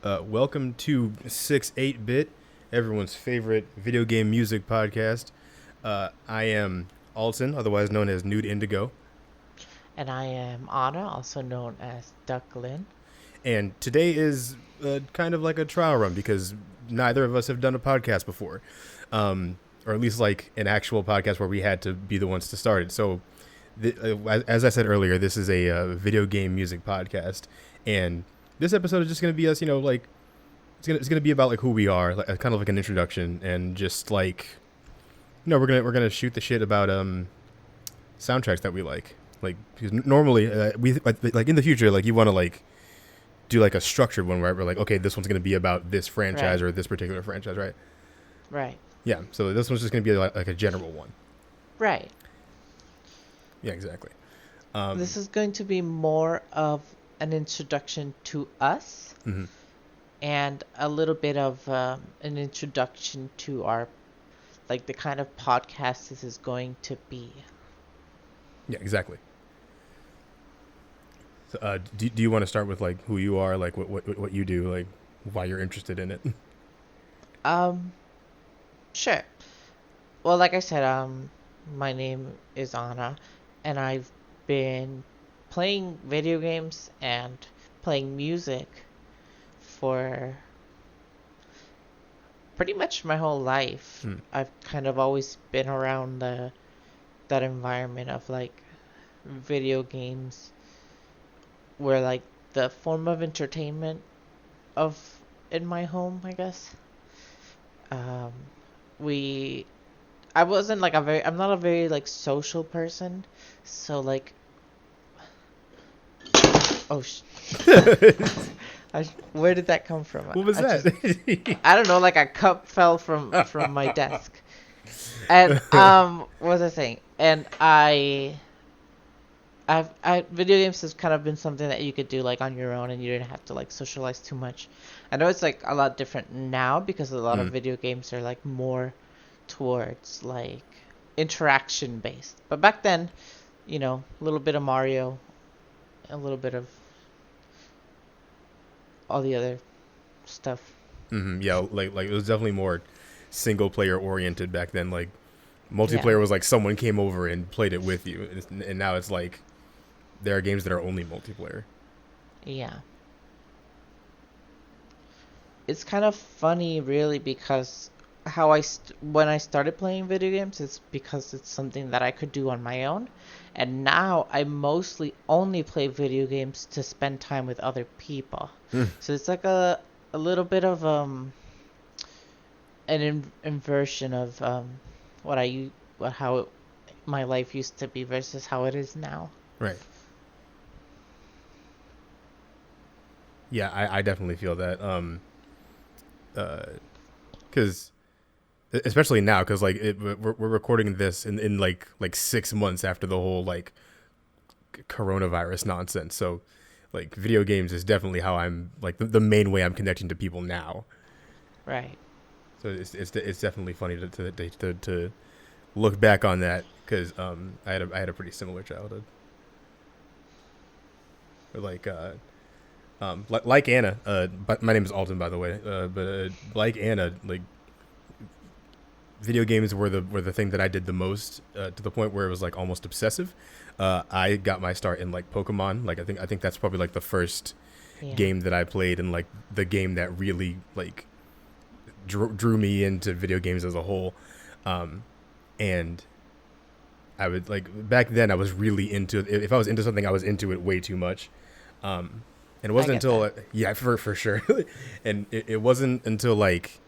Welcome to 6-8-Bit, everyone's favorite video game music podcast. I am Alton, otherwise known as Noodindigo, And I am Anna, also known as Duclin. and today is kind of like a trial run because neither of us have done a podcast before, or at least like an actual podcast where we had to be the ones to start it. So, as I said earlier, this is a video game music podcast, and this episode is just going to be us, like it's gonna be about like who we are, like kind of like an introduction, and just like we're gonna shoot the shit about soundtracks that we like because normally we like in the future like you want to like do like a structured one where we're like, okay, this one's gonna be about this franchise Right, or this particular franchise, right? right, Yeah, so this one's just gonna be like a general one. right. Yeah, exactly. This is going to be more of an introduction to us Hmm. and a little bit of an introduction to our, like the kind of podcast this is going to be. Yeah, exactly. So, do you want to start with like who you are, like what you do, like why you're interested in it? Um, sure. Well, like I said, my name is Anna, and I've been playing video games and playing music for pretty much my whole life. Hmm. I've kind of always been around that environment of like video games where like the form of entertainment of in my home, I guess. Um we I wasn't like I'm not a very like social person. So like oh where did that come from? What was I just that? I don't know, like a cup fell from my desk. And what was I saying? And I video games has kind of been something that you could do like on your own and you didn't have to like socialize too much. I know it's like a lot different now because a lot of Mm. video games are like more towards like interaction based. But back then, a little bit of Mario, a little bit of all the other stuff. Hmm. Yeah, like it was definitely more single player oriented back then. Like Yeah. multiplayer was like someone came over and played it with you, and now it's like there are games that are only multiplayer. Yeah. It's kind of funny really because when I started playing video games it's because it's something that I could do on my own, and now I mostly only play video games to spend time with other people. Hmm. So it's like a little bit of an inversion of what I u- what how it, my life used to be versus how it is now. Right. Yeah, I definitely feel that. Because especially now, because like we're recording this in like 6 months after the whole like coronavirus nonsense. So like video games is definitely how I'm like the main way I'm connecting to people now. Right. So it's definitely funny to look back on that because I had a pretty similar childhood. Or like Anna, but my name is Alton, by the way. But like Anna, like video games were the thing that I did the most, to the point where it was like almost obsessive. I got my start in like Pokemon. Like I think that's probably like the first Yeah. game that I played, and like the game that really like drew me into video games as a whole. And I would like back then I was really into it. If I was into something, I was into it way too much. And it I wasn't get until that. yeah, for sure. And it wasn't until like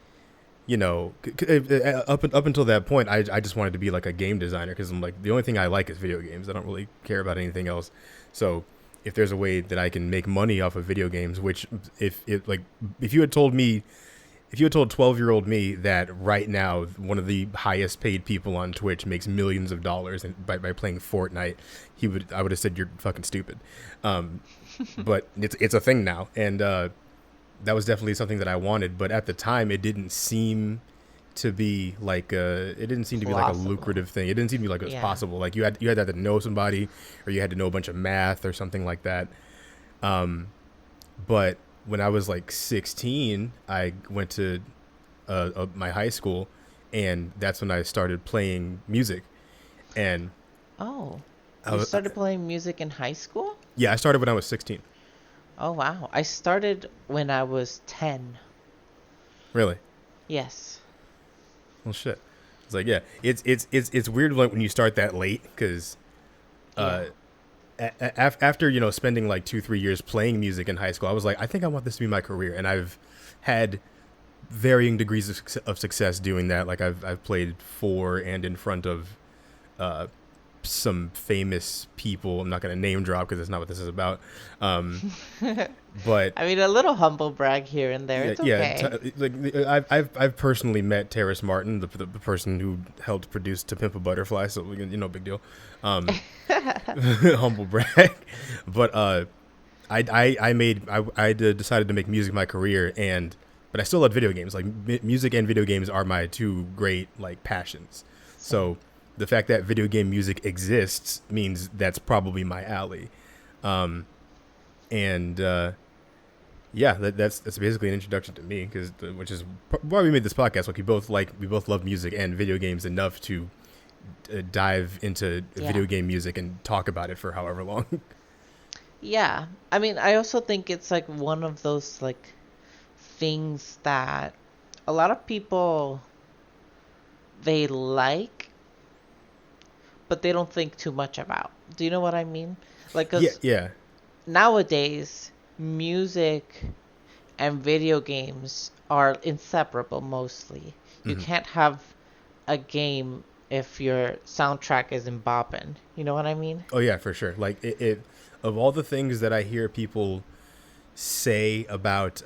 up until that point I just wanted to be like a game designer because I'm like the only thing I like is video games. I don't really care about anything else. So if there's a way that I can make money off of video games, which if you had told me if you had told 12-year-old me that right now one of the highest paid people on Twitch makes millions of dollars by playing Fortnite, I would have said you're fucking stupid. But it's a thing now, and that was definitely something that I wanted. But at the time, it didn't seem to be like a Plausible. lucrative thing. It didn't seem to be like it was Yeah. possible. Like you had to have to know somebody, or you had to know a bunch of math or something like that. But when I was like 16, I went to my high school, and that's when I started playing music. And Oh, I you was, started playing music in high school? yeah, I started when I was 16. Oh, wow. I started when I was 10. Really? Yes. Well, shit. It's like, yeah, it's weird like when you start that late because Yeah. uh, after spending like 2-3 years playing music in high school, I was like, I think I want this to be my career, and I've had varying degrees of success doing that. Like I've played for and in front of uh, some famous people. I'm not going to name drop because that's not what this is about. Um, but I mean, a little humble brag here and there. yeah, It's okay. like I've personally met Terrace Martin, the person who helped produce "To Pimp a Butterfly," so big deal. Humble brag, but I decided to make music my career, but I still love video games. Like music and video games are my two great like passions. Same. So the fact that video game music exists means that's probably my alley. Um, and yeah, that's basically an introduction to me, which is why we made this podcast. Like we both love music and video games enough to dive into Yeah. video game music and talk about it for however long. Yeah. I mean, I also think it's like one of those like things that a lot of people they like, but they don't think too much about. Do you know what I mean? Like, Yeah, 'cause yeah. nowadays, music and video games are inseparable mostly. You Hmm. can't have a game if your soundtrack isn't bopping. You know what I mean? Oh yeah, for sure. Like it of all the things that I hear people say about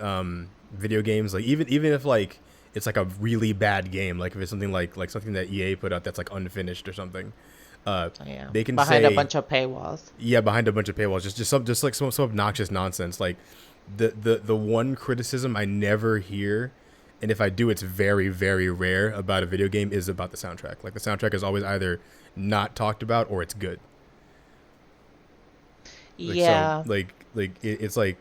video games, like even if like it's like a really bad game, like if it's something like something that EA put out that's like unfinished or something, Yeah. they can Behind a say, bunch of paywalls. yeah, behind a bunch of paywalls, just like some obnoxious nonsense. Like the one criticism I never hear, and if I do, it's very very rare about a video game, is about the soundtrack. Like the soundtrack is always either not talked about or it's good. Like so, Yeah. it's like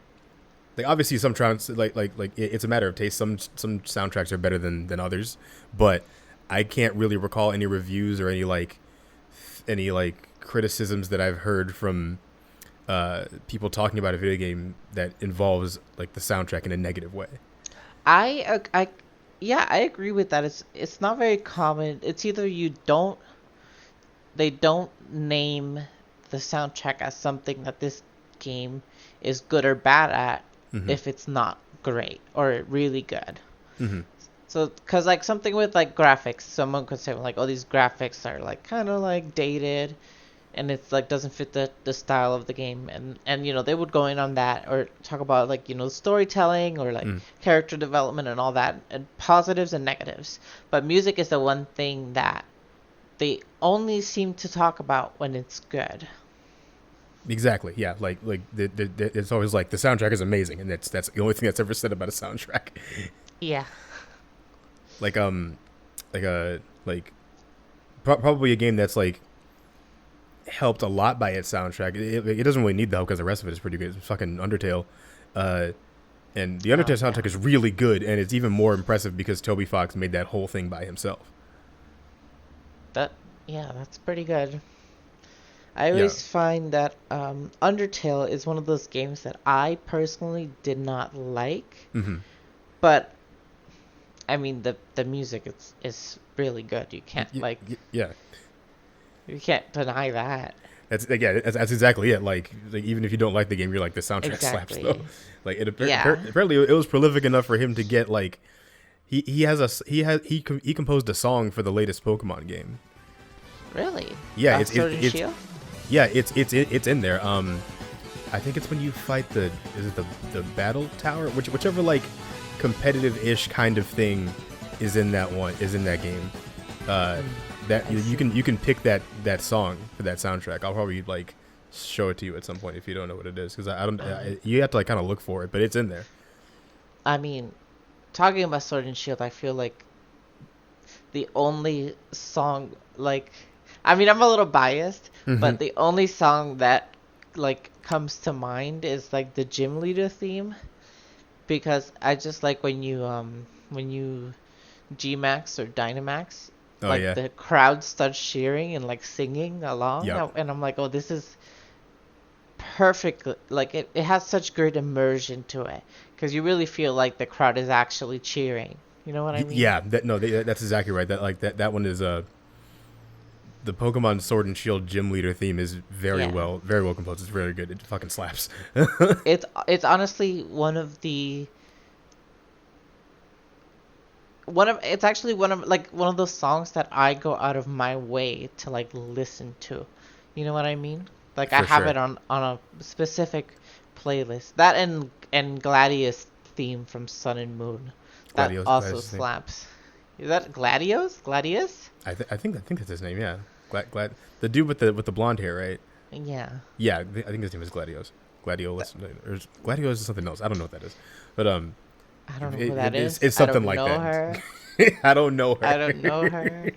obviously some tracks it's a matter of taste. Some soundtracks are better than others, but I can't really recall any reviews or any criticisms that I've heard from people talking about a video game that involves like the soundtrack in a negative way. I yeah, I agree with that. It's not very common. It's either they don't name the soundtrack as something that this game is good or bad at Hmm. if it's not great or really good. Hmm. So, cause like something with like graphics, someone could say like, oh, these graphics are like kind of like dated, and it's like doesn't fit the style of the game, and they would go in on that or talk about like storytelling or like Mm. character development and all that, and positives and negatives. But music is the one thing that they only seem to talk about when it's good. Exactly. Yeah. It's always like the soundtrack is amazing, and that's the only thing that's ever said about a soundtrack. Yeah. like like a like probably a game that's like helped a lot by its soundtrack. It doesn't really need the help because the rest of it is pretty good. It's fucking Undertale, uh, and the Oh Undertale yeah. soundtrack is really good, and it's even more impressive because Toby Fox made that whole thing by himself. That yeah, that's pretty good. I Yeah. always find that Undertale is one of those games that I personally did not like, Hmm. but I mean the music is really good. You can't Yeah. you can't deny that. That's exactly it. Like even if you don't like the game, you're like the soundtrack slaps though. Exactly. Like Yeah. apparently it was prolific enough for him to get like he composed a song for the latest Pokemon game. Really? Yeah, Sword and Shield? yeah, it's in there. I think it's when you fight the battle tower, whichever like competitive-ish kind of thing is in that game. That you can pick that song for that soundtrack. I'll probably like show it to you at some point if you don't know what it is, because I don't. You have to like kind of look for it, but it's in there. I mean, talking about Sword and Shield, I feel like the only song like I mean, I'm a little biased, but the only song that like comes to mind is like the gym leader theme. because I just like when you Gmax or Dynamax, Oh like yeah. the crowd starts cheering and like singing along, Yep. and I'm like, oh, this is perfect. Like it has such great immersion to it because you really feel like the crowd is actually cheering. You know what I mean? Yeah. That's exactly right. That one is the Pokemon Sword and Shield gym leader theme is Yeah. very well composed. It's very good. It fucking slaps. It's honestly it's actually one of those songs that I go out of my way to like listen to. You know what I mean? Like I For have it sure. on a specific playlist. That and Gladius theme from Sun and Moon. That also Gladius' his name. slaps. Is that Gladius? Gladius? I think that's his name. Yeah. The dude with the blonde hair, right? Yeah. Yeah. I think his name is Gladios. Gladiolus or Gladios is something else. I don't know what that is, but I don't know who that it's is. I something don't like know that. her. I don't know I her, don't know her.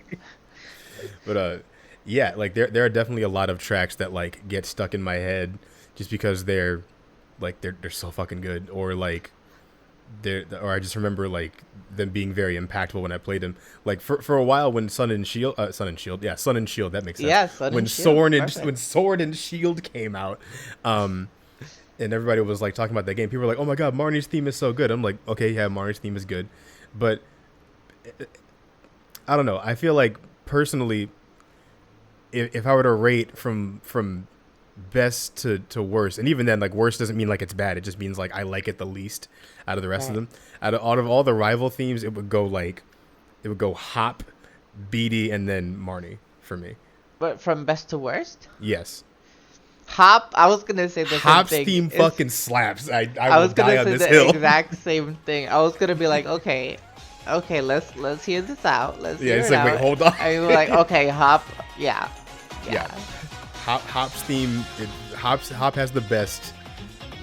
but yeah, like there are definitely a lot of tracks that like get stuck in my head just because they're so fucking good, or like or I just remember like them being very impactful when I played them. Like for a while when Sun and Shield, that makes sense. Yeah, Sun and Shield. When Perfect. Sword and Shield came out, and everybody was like talking about that game. People were like, "Oh my god, Marnie's theme is so good." I'm like, "Okay, yeah, Marnie's theme is good," but I don't know. I feel like personally, if I were to rate from best to worst, and even then, like worst doesn't mean like it's bad. It just means like I like it the least out of the rest of Right. them. Out of all the rival themes, it would go Hop, Beatty, and then Marnie for me. But from best to worst? Yes, Hop, I was gonna say the same Hop's thing. theme fucking slaps. I I will was die gonna on say this the hill. exact same thing. I was gonna be like, okay, let's hear this out. Let's Yeah, hear it's it like wait, out. hold on. And we were like, okay, Hop, yeah, Yeah, yeah, Hop's theme. Hop has the best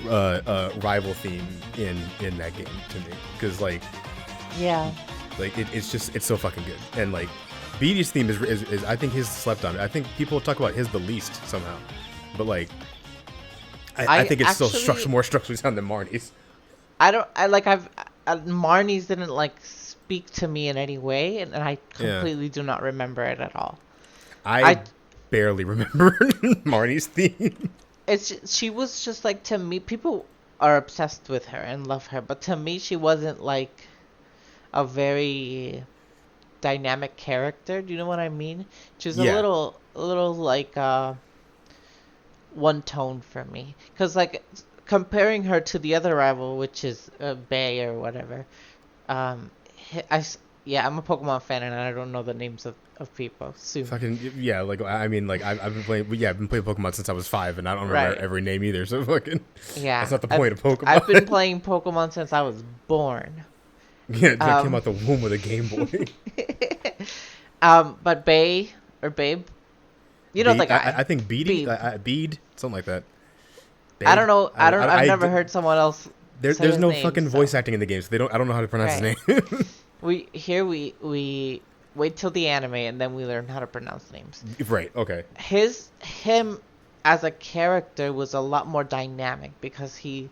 rival theme in that game to me because yeah. it's so fucking good, and like Beatty's theme is I think his slept on. I think people talk about his the least somehow, but like I I think it's still actually, more structurally sound than Marnie's. I don't, I like, Marnie's didn't like speak to me in any way, and I Yeah, completely do not remember it at all. I I, barely remember Marnie's theme. she was just like to me. People are obsessed with her and love her, but to me, she wasn't like a very dynamic character. Do you know what I mean? She's Yeah, a little like one tone for me. Cause like comparing her to the other rival, which is Bay or whatever. Um, yeah, I'm a Pokemon fan and I don't know the names of people. Soon, fucking yeah. Like I mean, like I've been playing. Yeah, I've been playing Pokemon since I was 5, and I don't remember right? every name either. So fucking that's Yeah, not the point of I've been Pokemon. playing Pokemon since I was born. Yeah, that came Um, out the womb with a Game Boy. but Bay or Babe, you know the guy. I think Beady, Beeb. Bead, something like that. I don't Babe. know. I've never heard someone else say There's his no name. fucking voice So acting in the game, so I don't know how to pronounce right. his name. We wait till the anime and then we learn how to pronounce names. Right. Okay. Him as a character was a lot more dynamic because he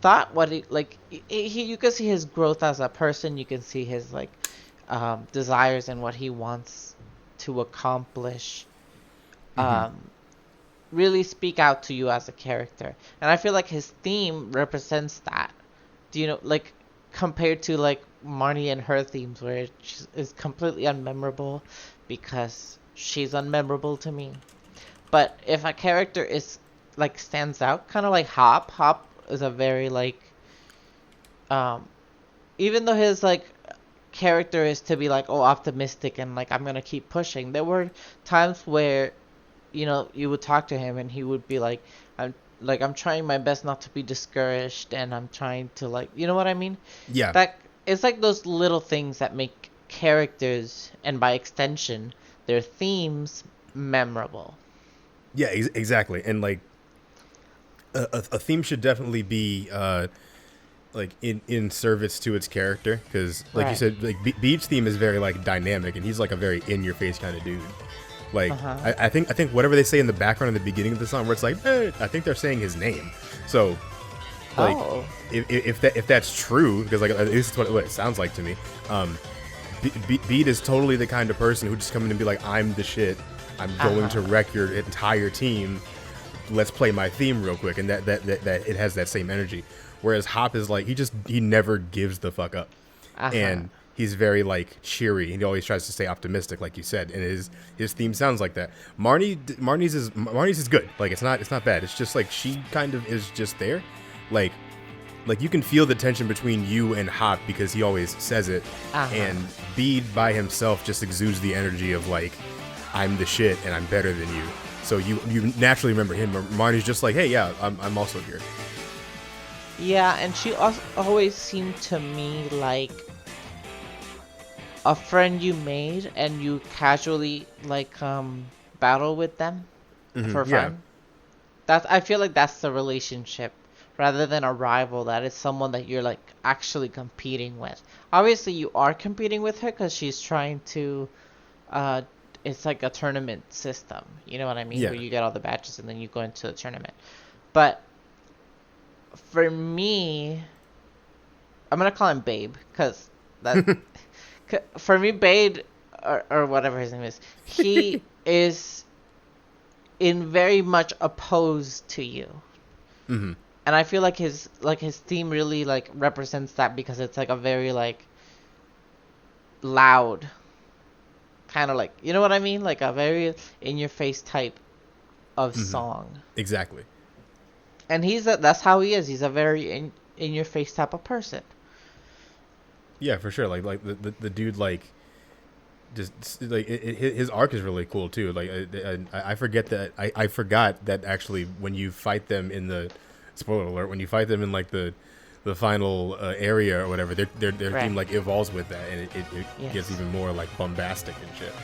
thought what he like. You can see his growth as a person. You can see his like desires and what he wants to accomplish. Hmm. Um, really speak out to you as a character, and I feel like his theme represents that. Do you know, like compared to like Marnie and her themes, where it is completely unmemorable because she's unmemorable to me. But if a character is like stands out, kind of like Hop is a very like um even though his like character is to be like oh optimistic and like I'm gonna keep pushing. There were times where you would talk to him and he would be I'm trying my best not to be discouraged and I'm trying to like you know what I mean? Yeah. That it's like those little things that make characters and by extension their themes memorable. Yeah. Exactly. And like a theme should definitely be like in service to its character, because like you Right. said, like Beach's theme is very like dynamic, and he's like a very in your face kind of dude. Like Uh-huh. I think whatever they say in the background in the beginning of the song, where it's like, I think they're saying his name. So Like, Oh. if that's true, because like at least it's what it sounds like to me. Beat is totally the kind of person who just come in and be like, I'm the shit. I'm going to wreck your entire team. Let's play my theme real quick, and that it has that same energy. Whereas Hop is like he never gives the fuck up, and he's very like cheery. He always tries to stay optimistic, like you said, and his theme sounds like that. Marnie's is good. Like it's not bad. It's just like she kind of is just there, like you can feel the tension between you and Hop because he always says it, and Bede by himself just exudes the energy of like, I'm the shit and I'm better than you. So you naturally remember him. Marnie's just like, hey, yeah, I'm also here. Yeah, and she also always seemed to me like a friend you made and you casually like battle with them for fun. I feel like that's the relationship rather than a rival. That is someone that you're like actually competing with. Obviously, you are competing with her because she's trying to. It's like a tournament system. You know what I mean? Yeah. Where you get all the badges and then you go into the tournament. But for me, I'm gonna call him Babe because that. For me, Babe or whatever his name is, he is in very much opposed to you. Mm-hmm. And I feel like his theme really like represents that because it's like a very like loud kind of like, you know what I mean? Like a very in your face type of song. Exactly. And that's how he is. He's a very in your face type of person. Yeah, for sure. Like the dude like just like his arc is really cool too. Like I forget that I forgot that actually when you fight them in the spoiler alert, when you fight them in like the final area or whatever, their theme like evolves with that, and it gets even more like bombastic and shit.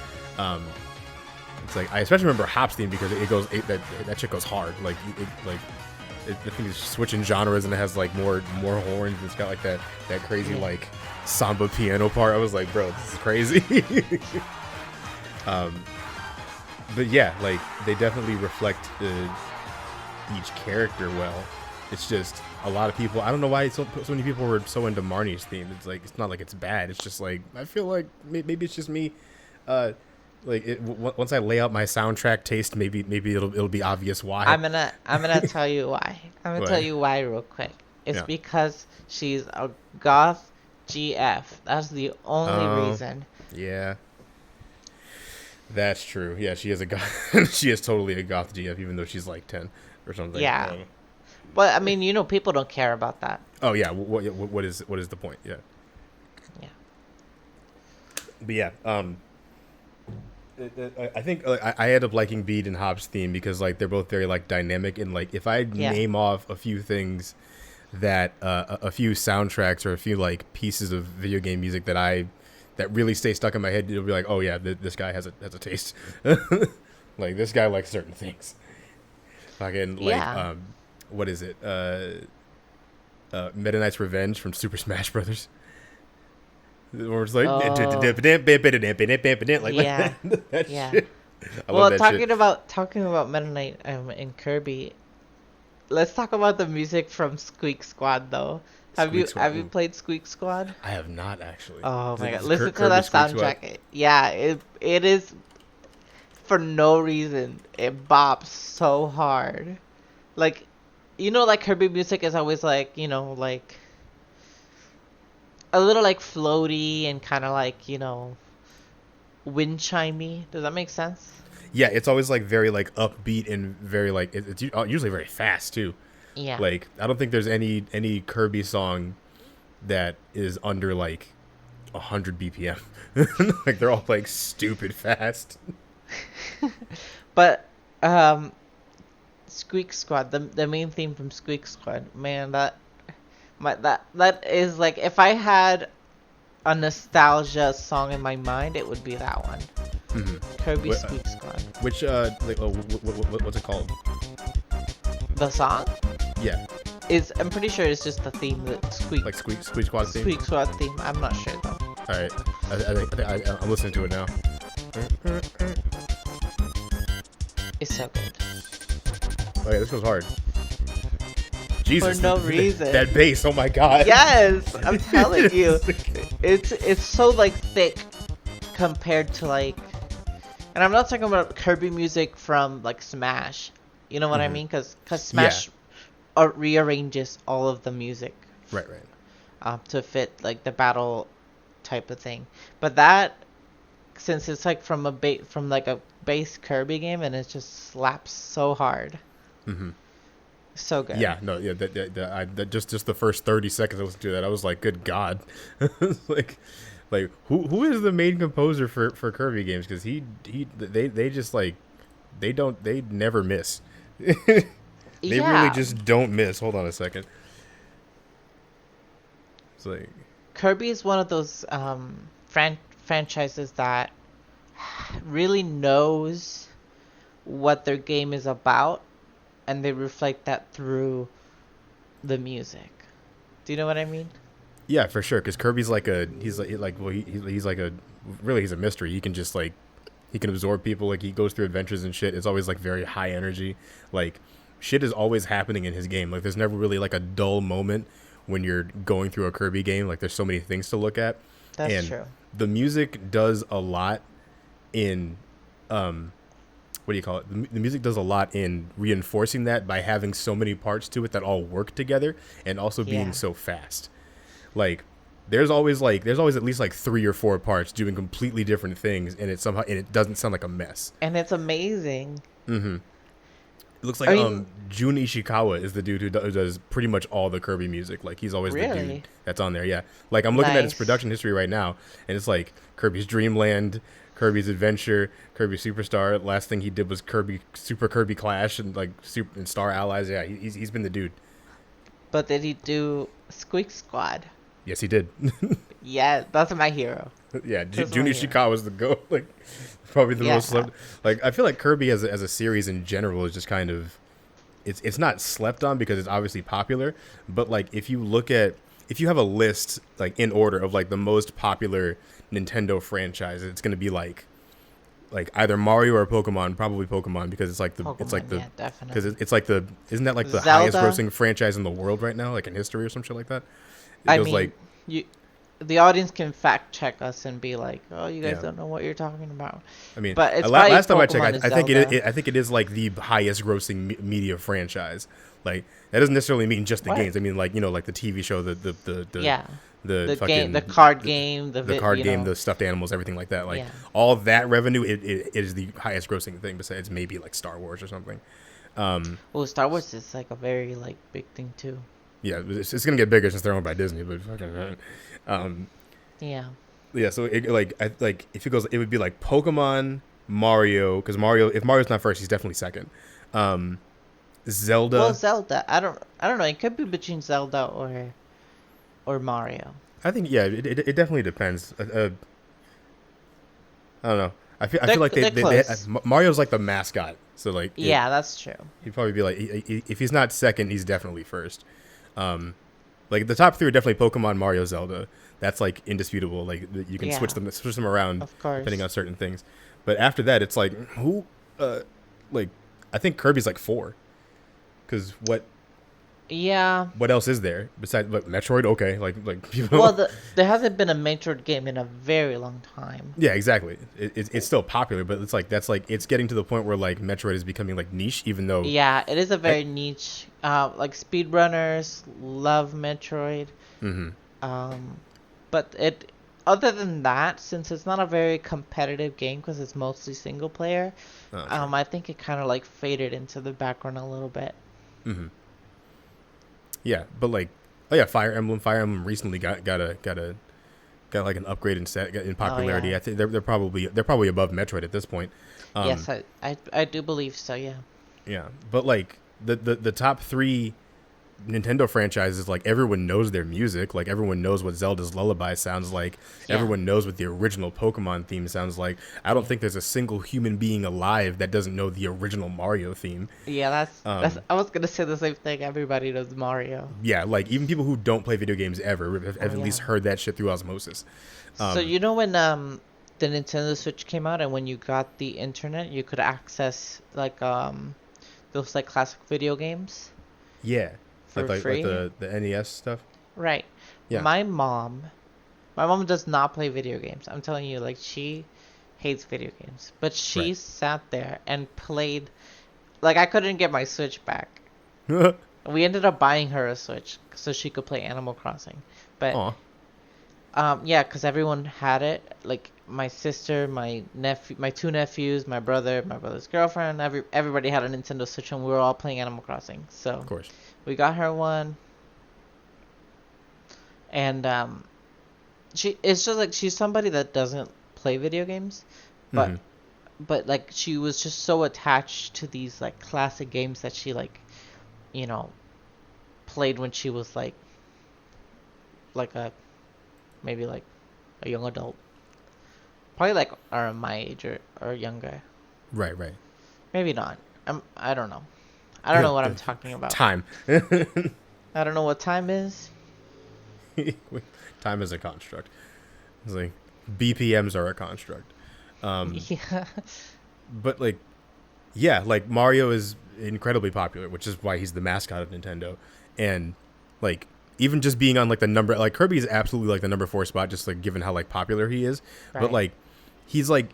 It's like I especially remember Hop's theme because that shit goes hard. Like the thing is switching genres and it has like more horns. And it's got like that crazy like samba piano part. I was like, bro, this is crazy. But yeah, like they definitely reflect each character well. It's just a lot of people. I don't know why so many people were so into Marnie's theme. It's like it's not like it's bad. It's just like I feel like maybe it's just me. Once I lay out my soundtrack taste, maybe it'll be obvious why. I'm gonna tell you why. I'm gonna tell you why real quick. It's because she's a goth GF. That's the only reason. Yeah. That's true. Yeah, she is a goth. She is totally a goth GF, even though she's like 10 or something. Yeah. But I mean, people don't care about that. Oh yeah. What is the point? Yeah. Yeah. But yeah. I think I end up liking Bede and Hop's theme because like they're both very like dynamic, and like if I name off a few things that a few soundtracks or a few like pieces of video game music that really stay stuck in my head, you'll be like, oh yeah, this guy has a taste. Like this guy likes certain things. Fucking like what is it? Meta Knight's Revenge from Super Smash Brothers. Or it's like like that shit. Well, talking about Meta Knight and Kirby, let's talk about the music from Squeak Squad though. Have you played Squeak Squad? I have not actually. Oh my god, listen to that soundtrack. Yeah, it is for no reason. It bops so hard. Like like Kirby music is always like, like a little like floaty and kind of like, wind chimey. Does that make sense? Yeah, it's always like very like upbeat and very like it's usually very fast too. Yeah. Like I don't think there's any Kirby song that is under like 100 BPM. Like they're all like stupid fast. But Squeak Squad, the main theme from Squeak Squad, man, that is like if I had a nostalgia song in my mind, it would be that one. Kirby Squeak Squad. Which what's it called? The song? Yeah. I'm pretty sure it's just the theme that Squeak. Like Squeak Squad theme. Squeak Squad theme. I'm not sure though. All right, I'm listening to it now. It's so good. Okay, this goes hard. Jesus, no reason. that bass, oh my god. Yes, I'm telling you, it's so like thick compared to like, and I'm not talking about Kirby music from like Smash. You know what I mean? Because Yeah. Smash rearranges all of the music Right, right. to fit like the battle type of thing. But that, since it's like from from like a base Kirby game, and it just slaps so hard. So good. Yeah, no, yeah, just the first 30 seconds I listened to that, I was like, good god. like who is the main composer for Kirby games? Because they just like they never miss. They really just don't miss. Hold on a second. It's like Kirby is one of those franchises that really knows what their game is about, and they reflect that through the music. Do you know what I mean? yeah, for sure. Because Kirby's like he's like he's a mystery. He can just like he can absorb people. Like he goes through adventures and shit. It's always like very high energy. Like shit is always happening in his game. Like there's never really like a dull moment when you're going through a Kirby game. Like there's so many things to look at. That's true. The music does a lot in what do you call it? The music does a lot in reinforcing that by having so many parts to it that all work together and also being so fast. Like there's always at least like 3 or 4 parts doing completely different things, and it doesn't sound like a mess. And it's amazing. It looks like Jun Ishikawa is the dude who does pretty much all the Kirby music. Like he's always the dude that's on there. Yeah. Like I'm looking at his production history right now, and it's like Kirby's Dream Land, Kirby's Adventure, Kirby Superstar. Last thing he did was Super Kirby Clash and like and Star Allies. Yeah, he's been the dude. But did he do Squeak Squad? Yes, he did. Yeah, that's my hero. Yeah, Jun Ishikawa is the GOAT. Like probably the most slept. Like I feel like Kirby as a series in general is just kind of it's not slept on because it's obviously popular, but like if you have a list like in order of like the most popular Nintendo franchises, it's going to be like either Mario or Pokemon, probably Pokemon, because it's like because it's like isn't that like the highest grossing franchise in the world right now, like in history or some shit like that? The audience can fact check us and be like, "Oh, you guys don't know what you're talking about." I mean, but it's last time I checked, I think it is like the highest grossing media franchise. Like that doesn't necessarily mean just the games. I mean, like like the TV show, the game, the card game, the card game, the stuffed animals, everything like that. Like all that revenue, it is the highest grossing thing besides maybe like Star Wars or something. Well, Star Wars is like a very like big thing too. Yeah, it's gonna get bigger since they're owned by Disney, but fucking. Yeah. So it if it goes, it would be like Pokemon, Mario, because if Mario's not first, he's definitely second. Zelda. Well, Zelda. I don't know. It could be between Zelda or Mario. I think it definitely depends. I don't know. I feel like they Mario's like the mascot, so like that's true. He'd probably be like if he's not second, he's definitely first. Like the top 3 are definitely Pokemon, Mario, Zelda. That's like indisputable. Like you can switch them around depending on certain things. But after that, it's like who, like I think Kirby's like 4, because what else is there besides like Metroid? Okay, like people. Well, there hasn't been a Metroid game in a very long time. Yeah, exactly. It's still popular, but it's getting to the point where like Metroid is becoming like niche, even though it is a very niche. Like speedrunners love Metroid. But other than that, since it's not a very competitive game because it's mostly single player, I think it kind of like faded into the background a little bit. Yeah, but like, Fire Emblem recently got like an upgrade in popularity. I think they're probably above Metroid at this point. Yes, I do believe so. Yeah. Yeah, but like the top 3 Nintendo franchises, like everyone knows their music. Like everyone knows what Zelda's Lullaby sounds like. Everyone knows what the original Pokemon theme sounds like. I don't think there's a single human being alive that doesn't know the original Mario theme. Yeah, that's I was gonna say the same thing. Everybody knows Mario. Yeah, like even people who don't play video games ever have at least heard that shit through osmosis. So when the Nintendo Switch came out and when you got the internet, you could access like those like classic video games. Yeah. for like free. the NES stuff. Right. Yeah. My mom does not play video games. I'm telling you, like she hates video games, but Right. she sat there and played. Like I couldn't get my Switch back. We ended up buying her a Switch so she could play Animal Crossing. But Aw. yeah, because everyone had it. Like my sister, my nephew, my two nephews, my brother, my brother's girlfriend. Everybody had a Nintendo Switch, and we were all playing Animal Crossing. So Of course. we got her one, and it's just like she's somebody that doesn't play video games, but Hmm. like she was just so attached to these like classic games that she like, you know, played when she was like a maybe like a young adult, probably like around my age or younger. Right. Right. Maybe not. I don't know. I don't know what I'm talking about. Time. I don't know what time is. Time is a construct. It's like BPMs are a construct. Yeah. But like, yeah, like Mario is incredibly popular, which is why he's the mascot of Nintendo. And like, even just being on like the number, like Kirby is absolutely like the number 4 spot, just like given how like popular he is. Right. But like, he's like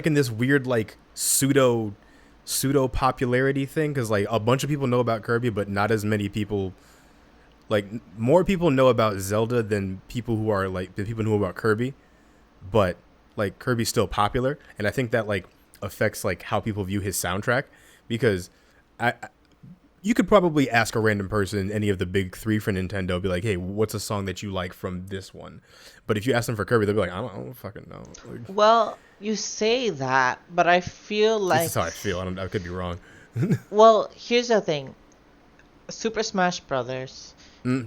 in this weird like pseudo popularity thing, because like a bunch of people know about Kirby, but not as many people. Like more people know about Zelda than people who know about Kirby, but like Kirby's still popular, and I think that like affects like how people view his soundtrack, because you could probably ask a random person, any of the big 3 for Nintendo, be like, hey, what's a song that you like from this one? But if you ask them for Kirby, they'll be like, I don't fucking know. Like, Well, you say that, but I feel like this is how I feel. I could be wrong. Well, here's the thing. Super Smash Brothers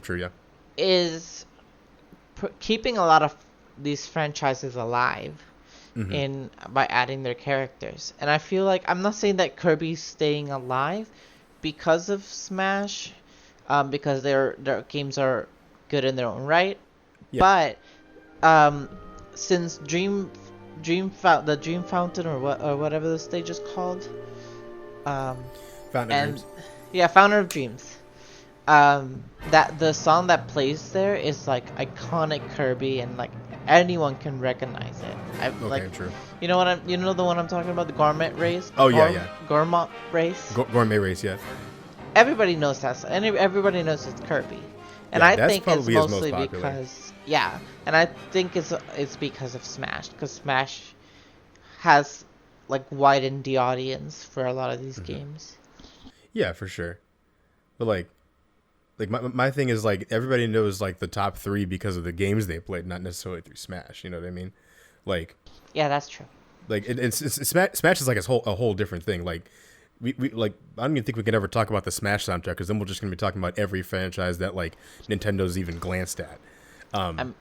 True, yeah. is keeping a lot of these franchises alive Mhm. in by adding their characters. And I feel like I'm not saying that Kirby's staying alive because of Smash, because their games are good in their own right. Yeah. But since the Dream Fountain or whatever the stage is called, Fountain of and Dreams. yeah, Fountain of Dreams. That the song that plays there is like iconic Kirby, and like anyone can recognize it. Okay, Like, true. you know the one I'm talking about, the Gourmet Race. Oh, yeah. Gourmet Race. Gourmet Race, yeah. Everybody knows that, and everybody knows it's Kirby. And Yeah, I that's think it's probably his most mostly popular. because and I think it's because of Smash, because Smash has like widened the audience for a lot of these games. Yeah, for sure. But like my thing is like everybody knows like the top 3 because of the games they played, not necessarily through Smash. You know what I mean? Like, Yeah, that's true. like it's Smash is like a whole different thing. Like we like I don't even think we can ever talk about the Smash soundtrack, because then we're just gonna be talking about every franchise that like Nintendo's even glanced at. I'm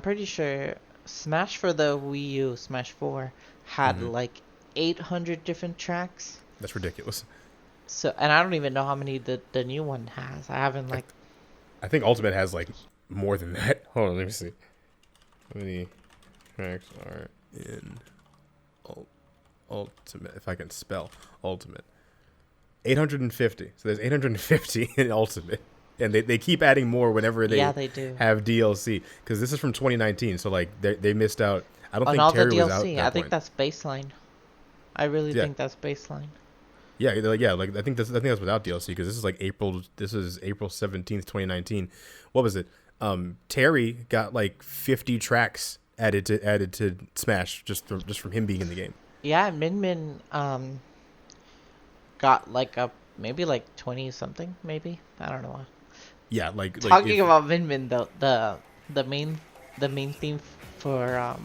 pretty sure Smash for the Wii U, Smash 4, had like 800 different tracks. That's ridiculous. So, and I don't even know how many the new one has. I haven't like. I think Ultimate has like more than that. Hold on, let me see. How many tracks are in Ultimate? If I can spell Ultimate, 850. So there's 850 in Ultimate, and they keep adding more whenever they Yeah, they do. have DLC. Because this is from 2019, so like they missed out. I don't On think all the Terry was out. DLC, At that I think point. that's baseline. I really think that's baseline. Yeah, like I think that's without DLC, because this is like April. This is April 17th, 2019. What was it? Terry got like 50 tracks added to Smash just from him being in the game. Yeah, Min got like maybe like 20 something, maybe. I don't know. Yeah, like Talking about Min though, the main theme for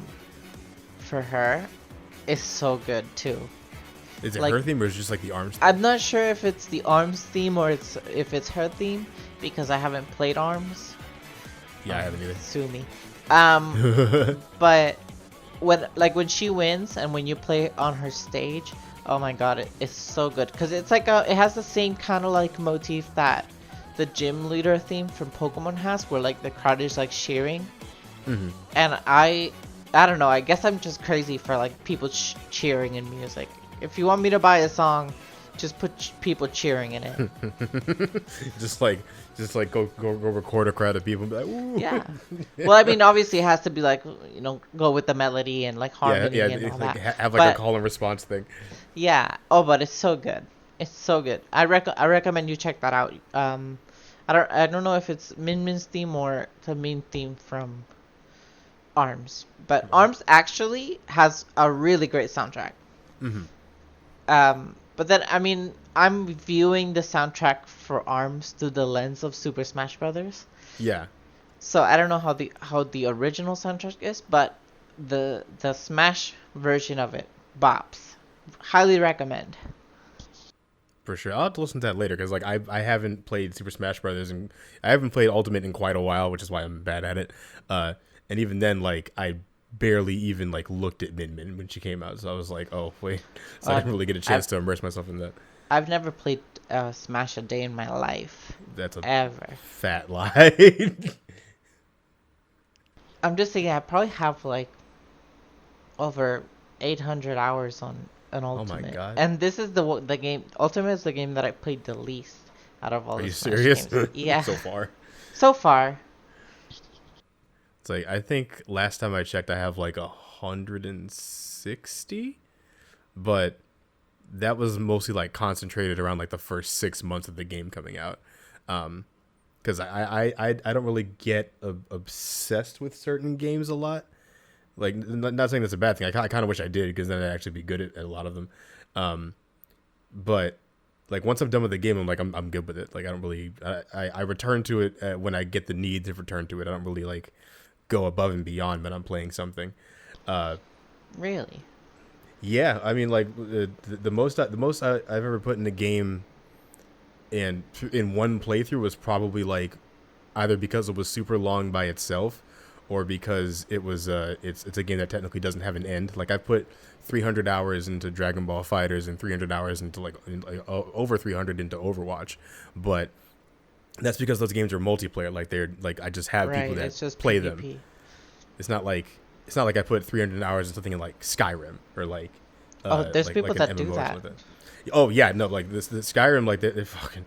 her is so good too. is it like- her theme or is it just like the arms? I'm not sure if it's the ARMS theme or if it's her theme, because I haven't played ARMS. Yeah, I haven't either. Sue me. But when she wins and when you play on her stage, oh my god, it's so good, because it's like it has the same kind of like motif that the gym leader theme from Pokemon has, where like the crowd is like cheering. And I don't know, I guess I'm just crazy for like people cheering in music. If you want me to buy a song Just put people cheering in it. just like go record a crowd of people and be like, ooh. Yeah. Well, I mean, obviously it has to be like, go with the melody and like harmony and all like, that. have like But a call and response thing. yeah. Oh, but it's so good. It's so good. I recommend you check that out. I don't know if it's Min Min's theme or the main theme from ARMS, but ARMS actually has a really great soundtrack. But then I mean, I'm viewing the soundtrack for ARMS through the lens of Super Smash Brothers. Yeah. So I don't know how the original soundtrack is, but the Smash version of it bops. Highly recommend. For sure. I'll have to listen to that later because like I haven't played Super Smash Brothers and I haven't played Ultimate in quite a while, which is why I'm bad at it. And even then, like I barely even like looked at Min Min when she came out, so I was like, oh wait, so I didn't really get a chance to immerse myself in that. I've never played Smash a day in my life. That's a ever fat lie. I'm just thinking I probably have like over 800 hours on an Ultimate. Oh my god! And this is the game. Ultimate is the game that I played the least out of all. Are the you Smash serious? Games. Yeah. So far. It's like I think last time I checked, I have like 160, but that was mostly like concentrated around like the first 6 months of the game coming out. Because I don't really get obsessed with certain games a lot. Like, not saying that's a bad thing. I kind of wish I did because then I'd actually be good at a lot of them. But like once I'm done with the game, I'm like I'm good with it. Like I don't really I return to it when I get the need to return to it. I don't really like go above and beyond when I'm playing something. Really? Yeah, I mean like the most I've ever put in a game and in one playthrough was probably like either because it was super long by itself or because it was it's a game that technically doesn't have an end. Like I put 300 hours into Dragon Ball FighterZ and 300 hours into like over 300 into Overwatch, but that's because those games are multiplayer. Like they're like I just have people that just play PvP. Them. It's not like I put 300 hours into something like Skyrim or like there's like, people like that do that. Oh yeah, no, like the Skyrim, like they fucking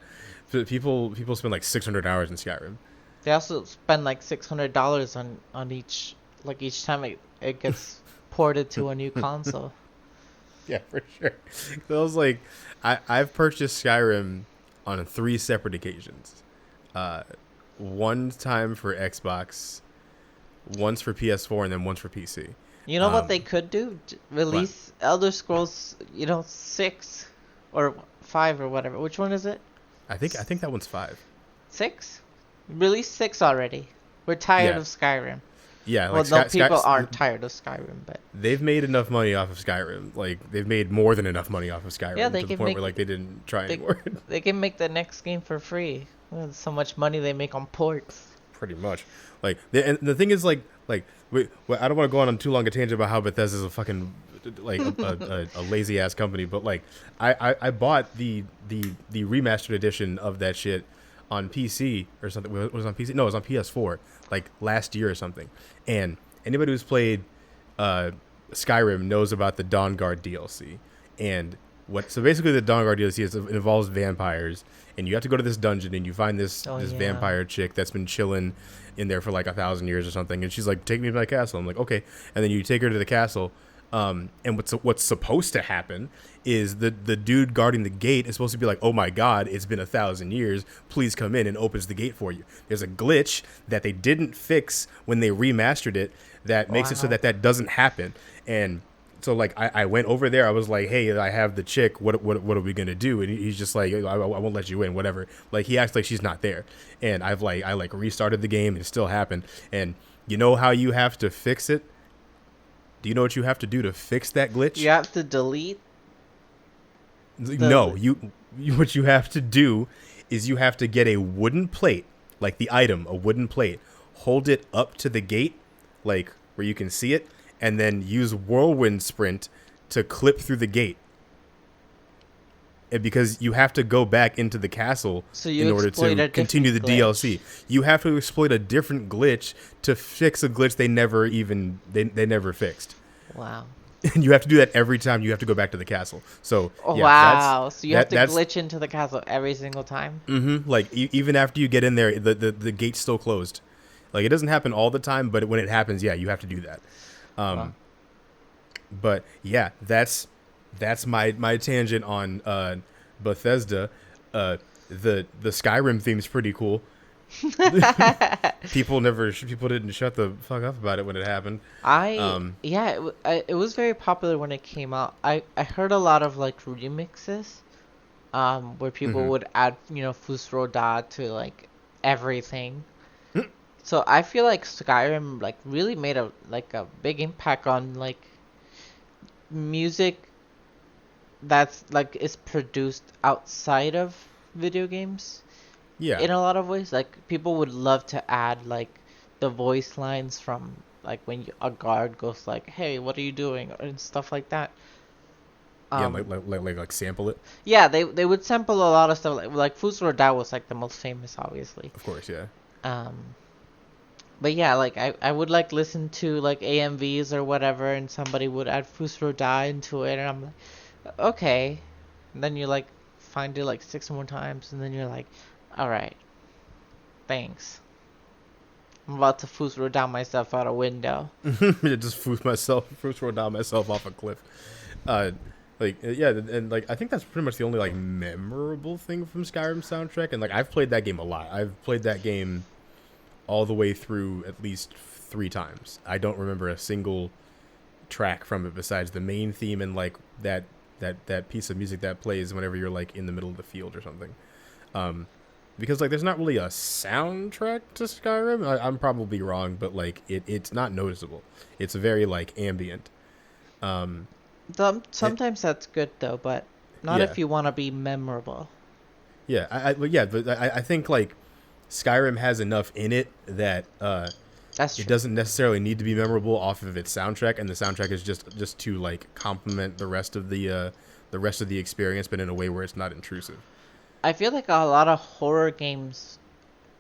people spend like 600 hours in Skyrim. They also spend like $600 on each time it gets ported to a new console. Yeah, for sure. So I was like, I've purchased Skyrim on 3 separate occasions. One time for Xbox, once for PS4, and then once for PC. You know what they could do? Release what? Elder Scrolls, 6 or 5 or whatever. Which one is it? I think that one's 5. 6? Release 6 already. We're tired of Skyrim. Yeah, like people aren't tired of Skyrim, but they've made enough money off of Skyrim. Like they've made more than enough money off of Skyrim to the point where like they didn't try anymore. They can make the next game for free. There's so much money they make on ports. Pretty much. Like and the thing is like I don't want to go on too long a tangent about how Bethesda's a fucking like a lazy ass company, but like I bought the remastered edition of that shit on PC or something. Was it on PC? No, it was on PS4 like last year or something. And anybody who's played Skyrim knows about the Dawnguard DLC. And so basically the Dawnguard DLC involves vampires, and you have to go to this dungeon and you find this vampire chick that's been chilling in there for like 1,000 years or something, and she's like, take me to my castle. I'm like, okay. And then you take her to the castle, and what's supposed to happen is the dude guarding the gate is supposed to be like, oh my god, it's been 1,000 years, please come in, and opens the gate for you. There's a glitch that they didn't fix when they remastered it that makes it so that doesn't happen. And so like I went over there, I was like, hey, I have the chick, what are we gonna do? And he's just like, I won't let you in, whatever. Like he acts like she's not there. And I restarted the game and it still happened. And you know how you have to fix it? Do you know what you have to do to fix that glitch? You have to delete. No, what you have to do is you have to get a wooden plate, like the item, a wooden plate, hold it up to the gate, like where you can see it, and then use whirlwind sprint to clip through the gate. And because you have to go back into the castle in order to continue the DLC. You have to exploit a different glitch to fix a glitch they never fixed. Wow. And you have to do that every time you have to go back to the castle. So Oh, yeah, wow. So you have to that's glitch into the castle every single time? like even after you get in there, the gate's still closed. Like it doesn't happen all the time, but when it happens, yeah, you have to do that. Well, But yeah, that's my tangent on Bethesda. The Skyrim theme's pretty cool. People didn't shut the fuck up about it when it happened. yeah, it was very popular when it came out. I heard a lot of like remixes, where people Hmm. would add, Fusro Da to like everything. So I feel like Skyrim like really made a big impact on like music that's like is produced outside of video games Yeah, in a lot of ways. Like people would love to add like the voice lines from like when a guard goes like, "Hey, what are you doing?" and stuff like that. yeah, Um, like sample it, yeah, they would sample a lot of stuff like Fusro Da was like the most famous, obviously. of course. Yeah, Um, but yeah, like I would like listen to like AMVs or whatever, and somebody would add Fusro Da into it, and I'm like, okay. And then you like find it like six more times, and then you're like, all right, thanks. I'm about to Fusro down myself out a window. just throw down myself off a cliff. Uh, yeah, and like I think that's pretty much the only like memorable thing from Skyrim soundtrack. And like I've played that game a lot. I've played that game all the way through at least 3 times. I don't remember a single track from it besides the main theme and like that piece of music that plays whenever you're like in the middle of the field or something. Because like there's not really a soundtrack to Skyrim. I'm probably wrong, but like it's not noticeable. It's very like ambient. Um, it, Sometimes that's good though, but not yeah, if you want to be memorable. yeah, but I think like Skyrim has enough in it that That's it true. doesn't necessarily need to be memorable off of its soundtrack, and the soundtrack is just to like complement the rest of the experience, but in a way where it's not intrusive. I feel like a lot of horror games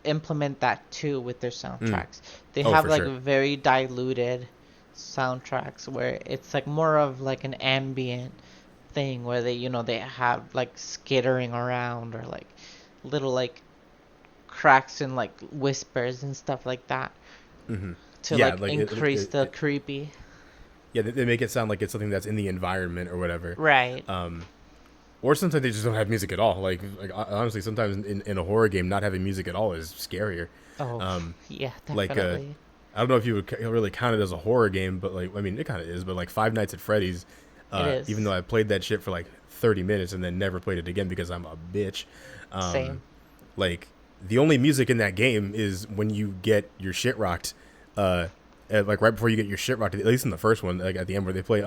implement that too with their Mm. soundtracks. They Oh, have for like sure. very diluted soundtracks where it's like more of like an ambient thing where they have like skittering around or like little like cracks and like whispers and stuff like that Hmm. to Yeah, like like increase the creepy. yeah, they make it sound like it's something that's in the environment or whatever. Right. Or sometimes they just don't have music at all. Like honestly, sometimes in a horror game, not having music at all is scarier. Oh, Um, yeah, like definitely. I don't know if you would really count it as a horror game, but like I mean, it kind of is. But like Five Nights at Freddy's, It even though is. I played that shit for like 30 minutes and then never played it again because I'm a bitch. Um, Same. like the only music in that game is when you get your shit rocked. Like right before you get your shit rocked, at least in the first one, like at the end where they play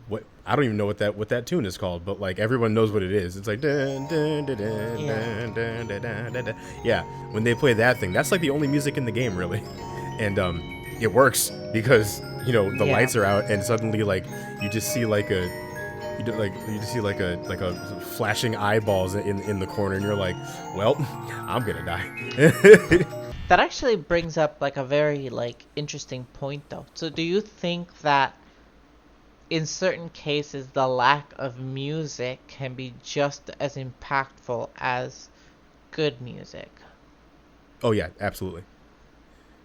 what I don't even know what that tune is called, but like everyone knows what it is. It's like dun, dun, dun, dun, Yeah. dun, dun, dun, dun, dun, dun. Yeah, when they play that thing, that's like the only music in the game really, and it works because the Yeah. lights are out and suddenly like you just see like a you just see like a flashing eyeballs in the corner and you're like, well, I'm gonna die. That actually brings up like a very like interesting point though. So do you think that in certain cases the lack of music can be just as impactful as good music? Oh yeah, absolutely.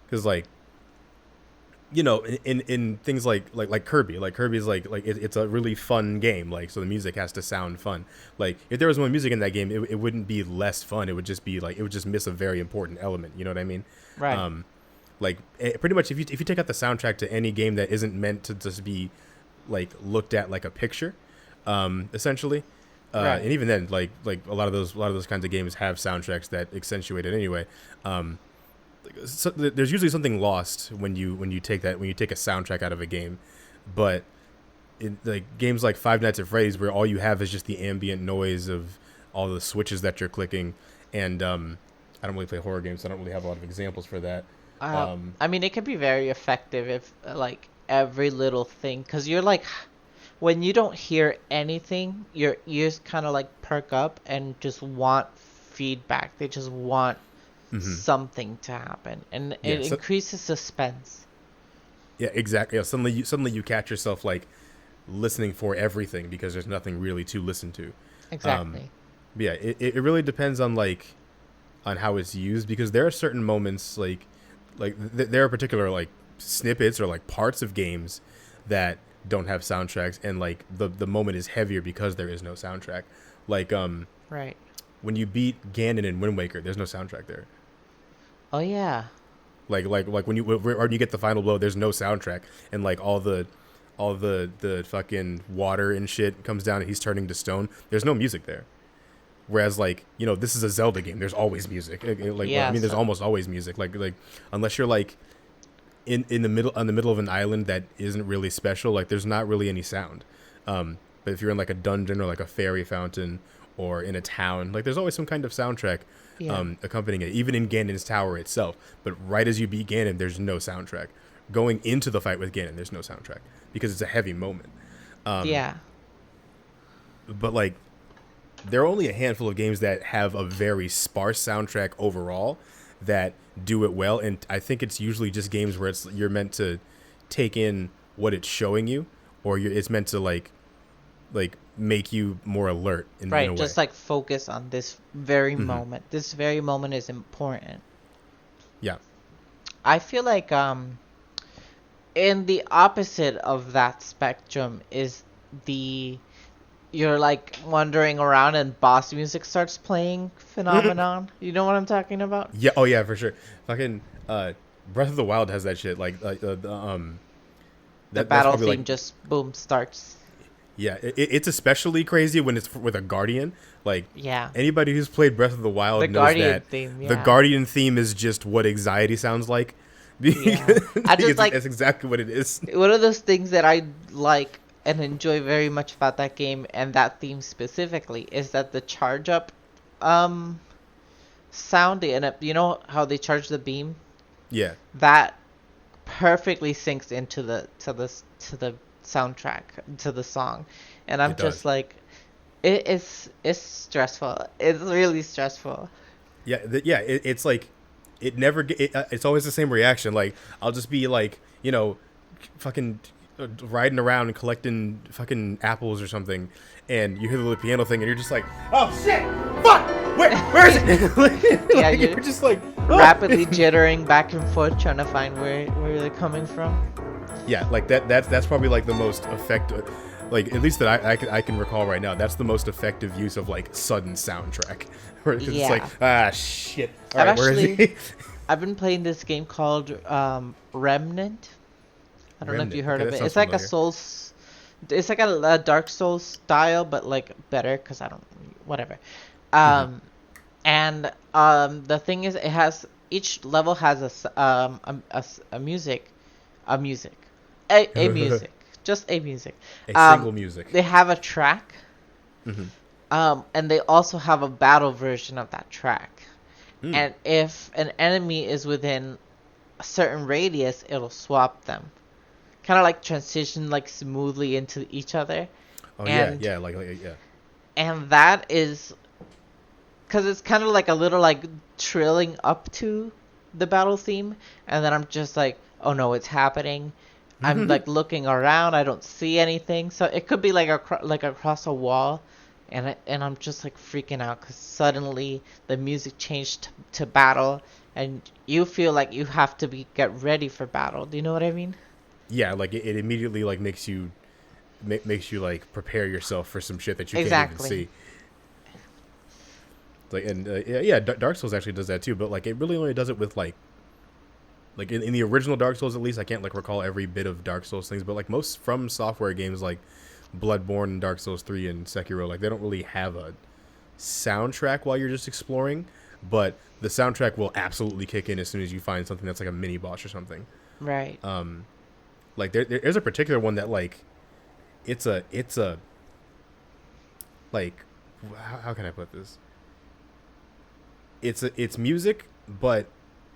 Because like in things like Kirby, like Kirby's it's a really fun game, like so the music has to sound fun. Like if there was no music in that game, it wouldn't be less fun. It would just be like it would just miss a very important element. You know what I mean? Right. Um, like pretty much if you take out the soundtrack to any game that isn't meant to just be like looked at like a picture, essentially. Right. And even then, like a lot of those kinds of games have soundtracks that accentuate it anyway. Um, so there's usually something lost when you take a soundtrack out of a game, but in like games like Five Nights at Freddy's where all you have is just the ambient noise of all the switches that you're clicking, and I don't really play horror games, so I don't really have a lot of examples for that. Um, I mean, it can be very effective if like every little thing, because you're like, when you don't hear anything, your ears kind of like perk up and just want feedback. They just want mhm. something to happen, and Yeah, it increases suspense. Yeah, exactly. Suddenly you catch yourself like listening for everything because there's nothing really to listen to. Um, Exactly. yeah, it really depends on like on how it's used because there are certain moments there are particular like snippets or like parts of games that don't have soundtracks and like the moment is heavier because there is no soundtrack. Like Right. when you beat Ganon in Wind Waker, there's no soundtrack there. Oh yeah. Like when you get the final blow, there's no soundtrack, and like all the fucking water and shit comes down, and he's turning to stone. There's no music there. Whereas like this is a Zelda game. There's always music. I Yeah. mean, there's So almost always music. Like unless you're like in the middle of an island that isn't really special, like there's not really any sound. But if you're in like a dungeon or like a fairy fountain or in a town, like there's always some kind of soundtrack yeah. accompanying it, even in Ganon's tower itself. But right as you beat Ganon, there's no soundtrack. Going into the fight with Ganon, there's no soundtrack because it's a heavy moment. Yeah. But like, there are only a handful of games that have a very sparse soundtrack overall that do it well, and I think it's usually just games where you're meant to take in what it's showing you, or it's meant to like make you more alert in a Right. way. Just like focus on this very Hmm. moment. This very moment is important. Yeah. I feel like in the opposite of that spectrum is the you're like wandering around and boss music starts playing phenomenon. You know what I'm talking about? Yeah. Oh yeah, for sure. Fucking Breath of the Wild has that shit. The That's battle probably theme like just boom starts. yeah. It's especially crazy when it's with a Guardian. Like Yeah. anybody who's played Breath of the Wild The knows Guardian that theme, the yeah. Guardian theme is just what anxiety sounds like. Yeah. I just like That's exactly what it is. one of those things that I like and enjoy very much about that game and that theme specifically is that the charge up um sound and you know how they charge the beam? Yeah, That perfectly sinks into the soundtrack to the song, and I'm it just does. like, it's stressful. It's really stressful. Yeah, it's like it never. It's always the same reaction. Like I'll just be like, fucking riding around and collecting fucking apples or something, and you hear the piano thing, and you're just like, oh shit, fuck, where is it? Yeah, Like, you're you're just like rapidly jittering back and forth trying to find where they're coming from. Yeah, like that's probably like the most effective, like at least that I can recall right now. That's the most effective use of like sudden soundtrack, where it's Yeah. like shit. All I've right, where is actually he? I've been playing this game called Remnant. I don't know if you Remnant. heard Okay, of that it. sounds It's like a familiar. Souls. It's like a Dark Souls style, but like better because I don't. Whatever. Hmm. Um, and the thing is, it has each level has a music, a music, just a music. A single music. They have a track. Hmm. And they also have a battle version of that track. Mm. And if an enemy is within a certain radius, it'll swap them. Kind of like transition like smoothly into each other. Oh yeah, And yeah, like yeah. and that is because it's kind of like a little like trilling up to the battle theme, and then I'm just like, oh no, it's happening. I'm like looking around, I don't see anything, so it could be like like across a wall, and I'm just like freaking out because suddenly the music changed to battle, and you feel like you have to get ready for battle. Do you know what I mean? Yeah, like it immediately like makes you like prepare yourself for some shit that you can't even Exactly. see. Like and yeah, Dark Souls actually does that too, but like it really only does it with like in the original Dark Souls at least. I can't like recall every bit of Dark Souls things, but like most From Software games like Bloodborne and Dark Souls 3 and Sekiro, like they don't really have a soundtrack while you're just exploring, but the soundtrack will absolutely kick in as soon as you find something that's like a mini boss or something. Right. Like there's a particular one that like it's a like how can I put this? It's music, but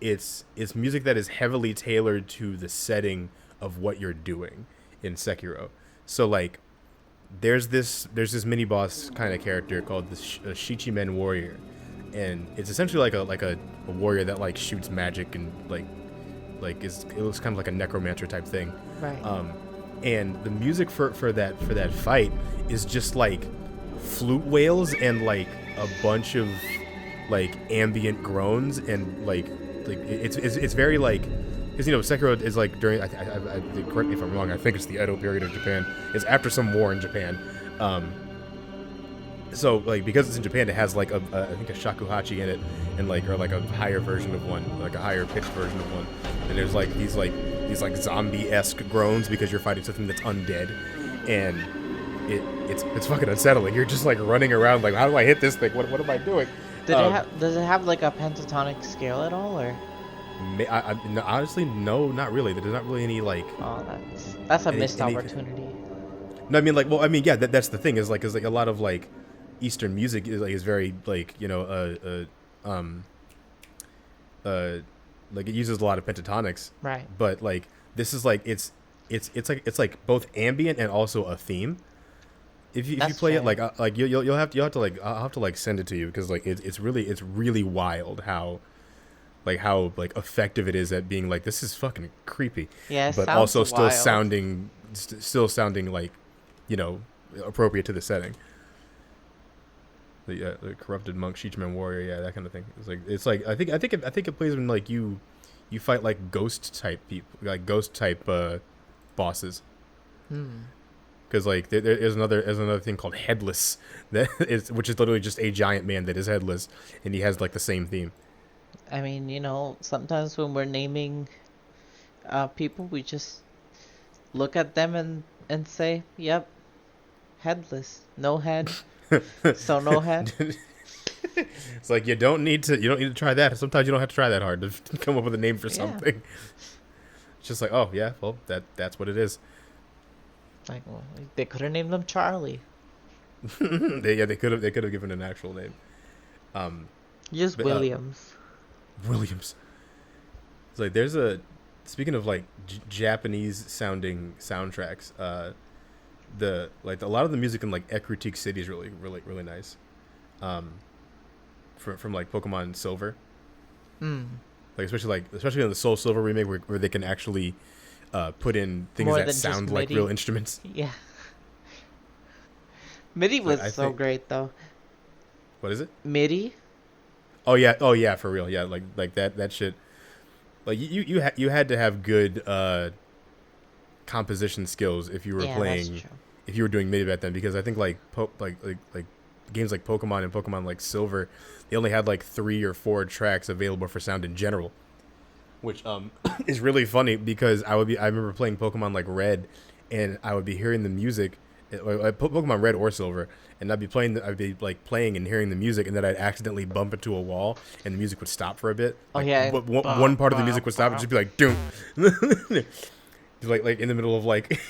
it's music that is heavily tailored to the setting of what you're doing in Sekiro. So like there's this mini boss kind of character called the Shichimen warrior, and it's essentially like a warrior that like shoots magic and like like it looks kind of like a necromancer type thing. Right. And the music for that fight is just like flute wails and like a bunch of like ambient groans and like it's very like, because Sekiro is like during I correct me if I'm wrong, I think it's the Edo period of Japan. It's after some war in Japan. So like because it's in Japan, it has like I think a shakuhachi in it, and like, or like a higher version of one, like a higher pitched version of one. And there's like these zombie-esque groans because you're fighting something that's undead, and it's fucking unsettling. You're just like running around like, how do I hit this thing? What am I doing? Does it have like a pentatonic scale at all, or? No, honestly, no, not really. There's not really any like. Oh, that's a missed opportunity. No, I mean like, well, I mean, yeah, that's the thing is like a lot of like Eastern music is very like like it uses a lot of pentatonics, right? But like this is like it's like both ambient and also a theme. If you play fair. It like you'll have to like, I'll have to like send it to you, because like it's really wild how effective it is at being like, this is fucking creepy, yeah, but also still sounding like appropriate to the setting. The corrupted monk, Shichiman warrior, yeah, that kind of thing. It's like I think it plays when like you fight like ghost type people, like ghost type bosses. Because like there's another thing called headless which is literally just a giant man that is headless, and he has like the same theme. I mean, sometimes when we're naming people, we just look at them and say, "Yep, headless, no head." So no head. It's like you don't need to try that. Sometimes you don't have to try that hard to come up with a name for something. It's just like, oh yeah, well that's what it is. Like, well, they could have named them Charlie. they could have given an actual name. Just Williams. Williams. It's like speaking of like Japanese sounding soundtracks, a lot of the music in like Ecruteak City is really nice. From like Pokemon Silver. Like especially in the Soul Silver remake where they can actually put in things that sound like real instruments. Yeah. MIDI was so great though. What is it? MIDI? Oh yeah, for real. Yeah, like that shit. Like you had to have good composition skills if you were playing, if you were doing MIDI back then, because I think like games like Pokemon and Pokemon like Silver, they only had like 3 or 4 tracks available for sound in general, which is really funny because I remember playing Pokemon like Red, and I would be hearing the music, Pokemon Red or Silver, and I'd be playing and hearing the music, and then I'd accidentally bump into a wall, and the music would stop for a bit. Oh yeah. But one part of the music would stop and just be like, doom. like in the middle of like,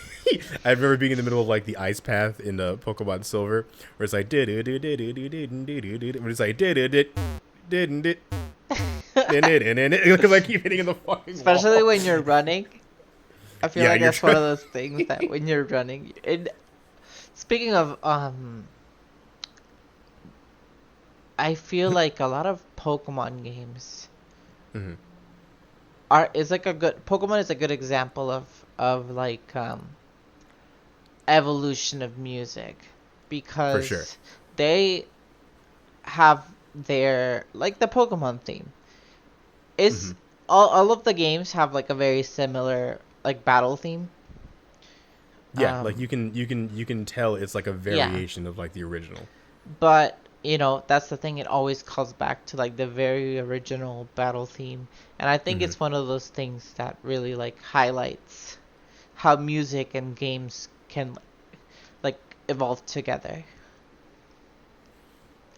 I remember being in the middle of like the ice path in Pokemon Silver, where it's like did it's like did because I keep hitting in the fucking especially wall. When you're running. I feel like that's one of those things that when you're running. And speaking of I feel like a lot of Pokemon games Pokemon is a good example of like evolution of music, because for sure. They have their, like, the Pokemon theme is all of the games have like a very similar like battle theme. Yeah, like you can tell it's like a variation of like the original. But that's the thing, it always calls back to like the very original battle theme, and I think it's one of those things that really like highlights how music and games can like evolve together.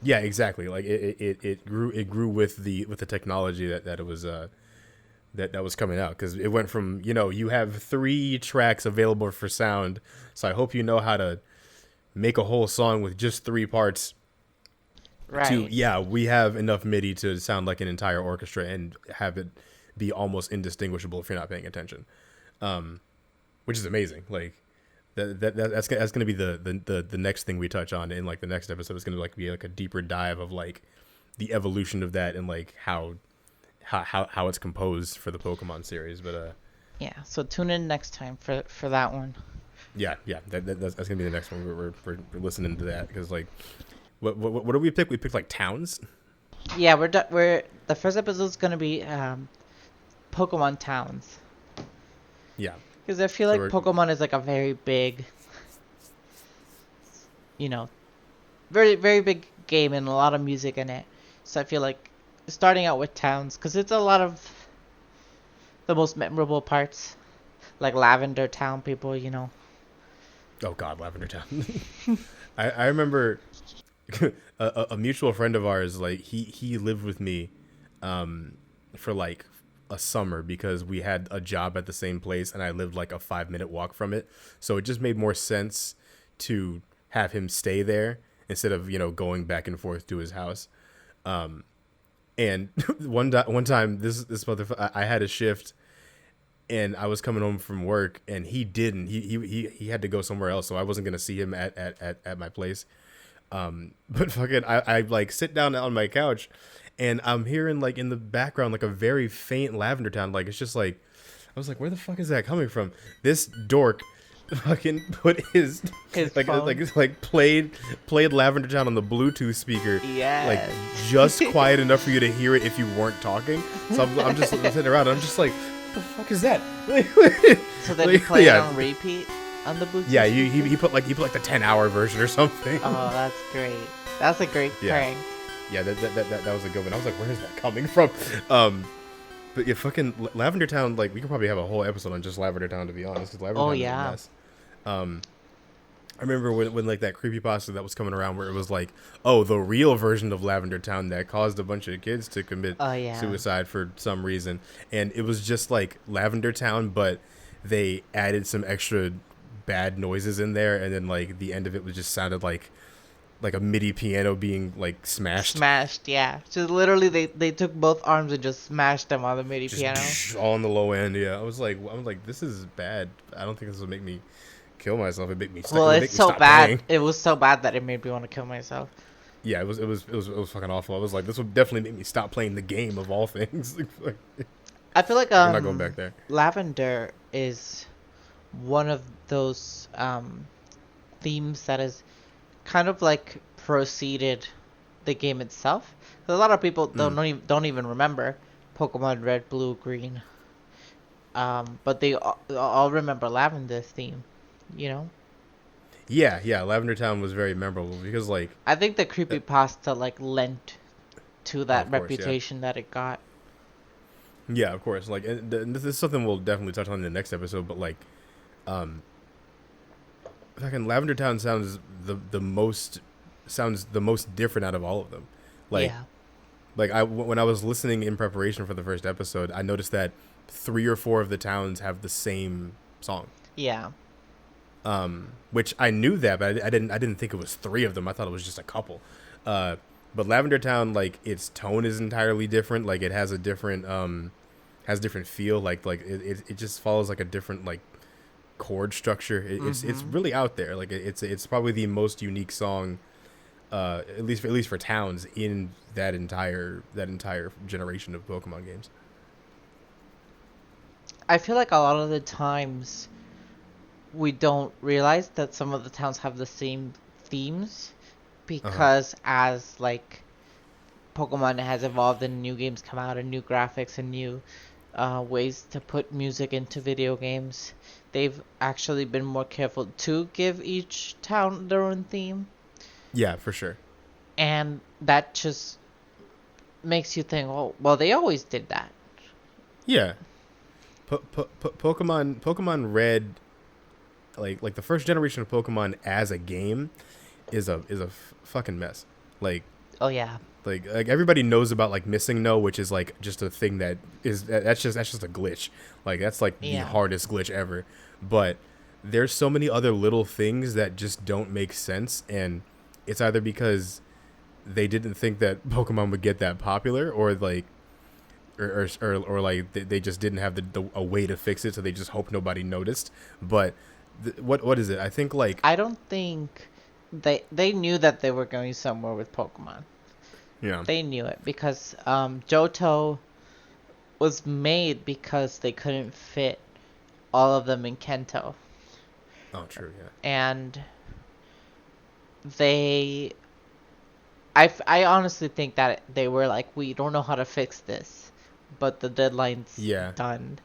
Yeah, exactly. Like it grew with the technology that it was that was coming out, because it went from you have 3 tracks available for sound, so I hope you know how to make a whole song with just 3 parts. Right. We have enough MIDI to sound like an entire orchestra and have it be almost indistinguishable if you're not paying attention, which is amazing. Like that's going to be the next thing we touch on in like the next episode. Is going to like be like a deeper dive of like the evolution of that and like how how it's composed for the Pokemon series. But Yeah, so tune in next time for that one. yeah, that's gonna be the next one. We're listening to that because like, what did we pick? We picked like towns. Yeah, we're the first episode's gonna be Pokemon towns, Yeah. because I feel So like we're Pokemon is like a very big, very very big game and a lot of music in it. So I feel like starting out with towns, because it's a lot of the most memorable parts, like Lavender Town people. oh god, Lavender Town. I remember a mutual friend of ours, like he lived with me for like a summer because we had a job at the same place and I lived like a 5-minute walk from it. So it just made more sense to have him stay there instead of, going back and forth to his house. And one time this motherfucker, I had a shift and I was coming home from work and he didn't. He had to go somewhere else, so I wasn't gonna see him at my place. But fucking, I like sit down on my couch, and I'm hearing like in the background like a very faint Lavender Town. Like it's just like, I was like, where the fuck is that coming from? This dork fucking put his like phone. like played Lavender Town on the Bluetooth speaker. Yes. Like just quiet enough for you to hear it if you weren't talking. So I'm just sitting around and I'm just like, what the fuck is that? So then you play it on repeat on the Bluetooth? Yeah, he put like the 10-hour version or something. Oh, that's great. That's a great prank. Yeah, that was a good one. I was like, where is that coming from? But yeah, fucking Lavender Town. Like, we could probably have a whole episode on just Lavender Town, to be honest. Because Lavender Town is a mess. I remember when like that creepypasta that was coming around where it was like, oh, the real version of Lavender Town that caused a bunch of kids to commit suicide for some reason, and it was just like Lavender Town, but they added some extra bad noises in there, and then like the end of it was just sounded like a MIDI piano being like smashed. Yeah. So literally they took both arms and just smashed them on the MIDI piano. All on the low end. Yeah, I was like, this is bad. I don't think this will make me kill myself. It make me. Well, it's so bad. Playing. It was so bad that it made me want to kill myself. Yeah, it was fucking awful. I was like, this would definitely make me stop playing the game of all things. I feel like I'm not going back there. Lavender is one of those themes that is kind of like preceded the game itself. A lot of people don't even remember Pokemon Red, Blue, Green, but they all remember Lavender's theme. Yeah, Lavender Town was very memorable because like I think the creepypasta like lent to that reputation that it got. Yeah, of course. Like, and this is something we'll definitely touch on in the next episode. But like, fucking Lavender Town sounds the most different out of all of them. Like, when I was listening in preparation for the first episode, I noticed that 3 or 4 of the towns have the same song. Yeah. Which I knew that, but I didn't think it was 3 of them. I thought it was just a couple. But Lavender Town, like, its tone is entirely different. Like, it has a different different feel. Like it just follows like a different like chord structure. It's really out there. Like it's probably the most unique song, at least for towns in that entire generation of Pokemon games. I feel like a lot of the times we don't realize that some of the towns have the same themes because as like Pokemon has evolved and new games come out and new graphics and new ways to put music into video games, they've actually been more careful to give each town their own theme. Yeah, for sure. And that just makes you think, oh, well, they always did that. Yeah. Pokemon Red, like the first generation of Pokemon as a game, is a fucking mess. Like, oh yeah. Like everybody knows about like Missing No, which is like just a thing that's just a glitch. Like that's like the hardest glitch ever. But there's so many other little things that just don't make sense, and it's either because they didn't think that Pokemon would get that popular, or like, or like they just didn't have a way to fix it, so they just hope nobody noticed. But what is it? I think like I don't think they knew that they were going somewhere with Pokemon. Yeah, they knew it because Johto was made because they couldn't fit all of them in Kento. Oh, true, yeah. And they I honestly think that they were like, we don't know how to fix this, but the deadline's Yeah. done.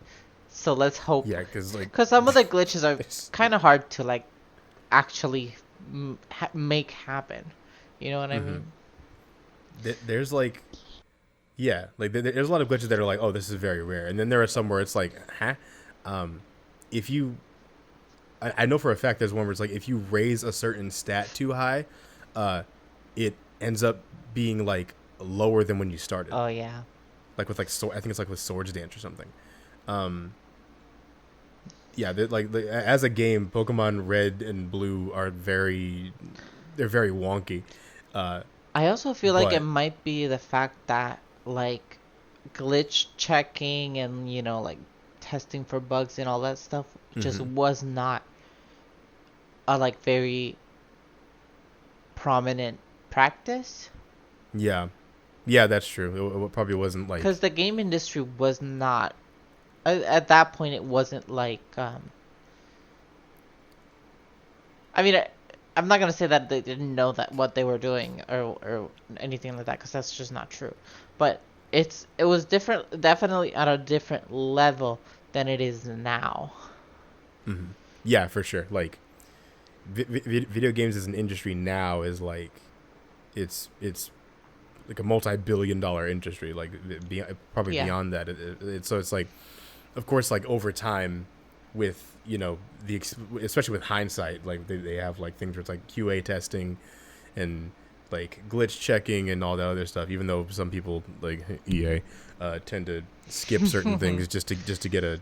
So let's hope. Yeah, because, like... Because some of the glitches are it's- kind of hard to, like, actually make happen. You know what I Mhm. mean? There's, like... Yeah, like, there's a lot of glitches that are like, oh, this is very rare. And then there are some where it's like, huh? If you... I know for a fact there's one where it's like, if you raise a certain stat too high, it ends up being, like, lower than when you started. Oh, yeah. Like, with, like, I think it's, like, with Swords Dance or something. Yeah, like, as a game, Pokemon Red and Blue are they're very wonky. I also feel like it But- might be the fact that, like, glitch checking and, you know, like, testing for bugs and all that stuff just was not a, like, very prominent practice. Yeah, that's true. It probably wasn't like... Because the game industry was not, at that point, it wasn't like, I mean, I'm not gonna say that they didn't know that what they were doing or anything like that, because that's just not true. But it was different, definitely at a different level than it is now. Yeah, for sure. Like, video games as an industry now is like, it's like a multi-billion-dollar industry. Like, probably Yeah. beyond that. So it's like, of course, like, over time, with, you know, especially with hindsight, like, they have, like, things where it's like QA testing and, like, glitch checking and all that other stuff, even though some people, like EA, tend to skip certain things just to get a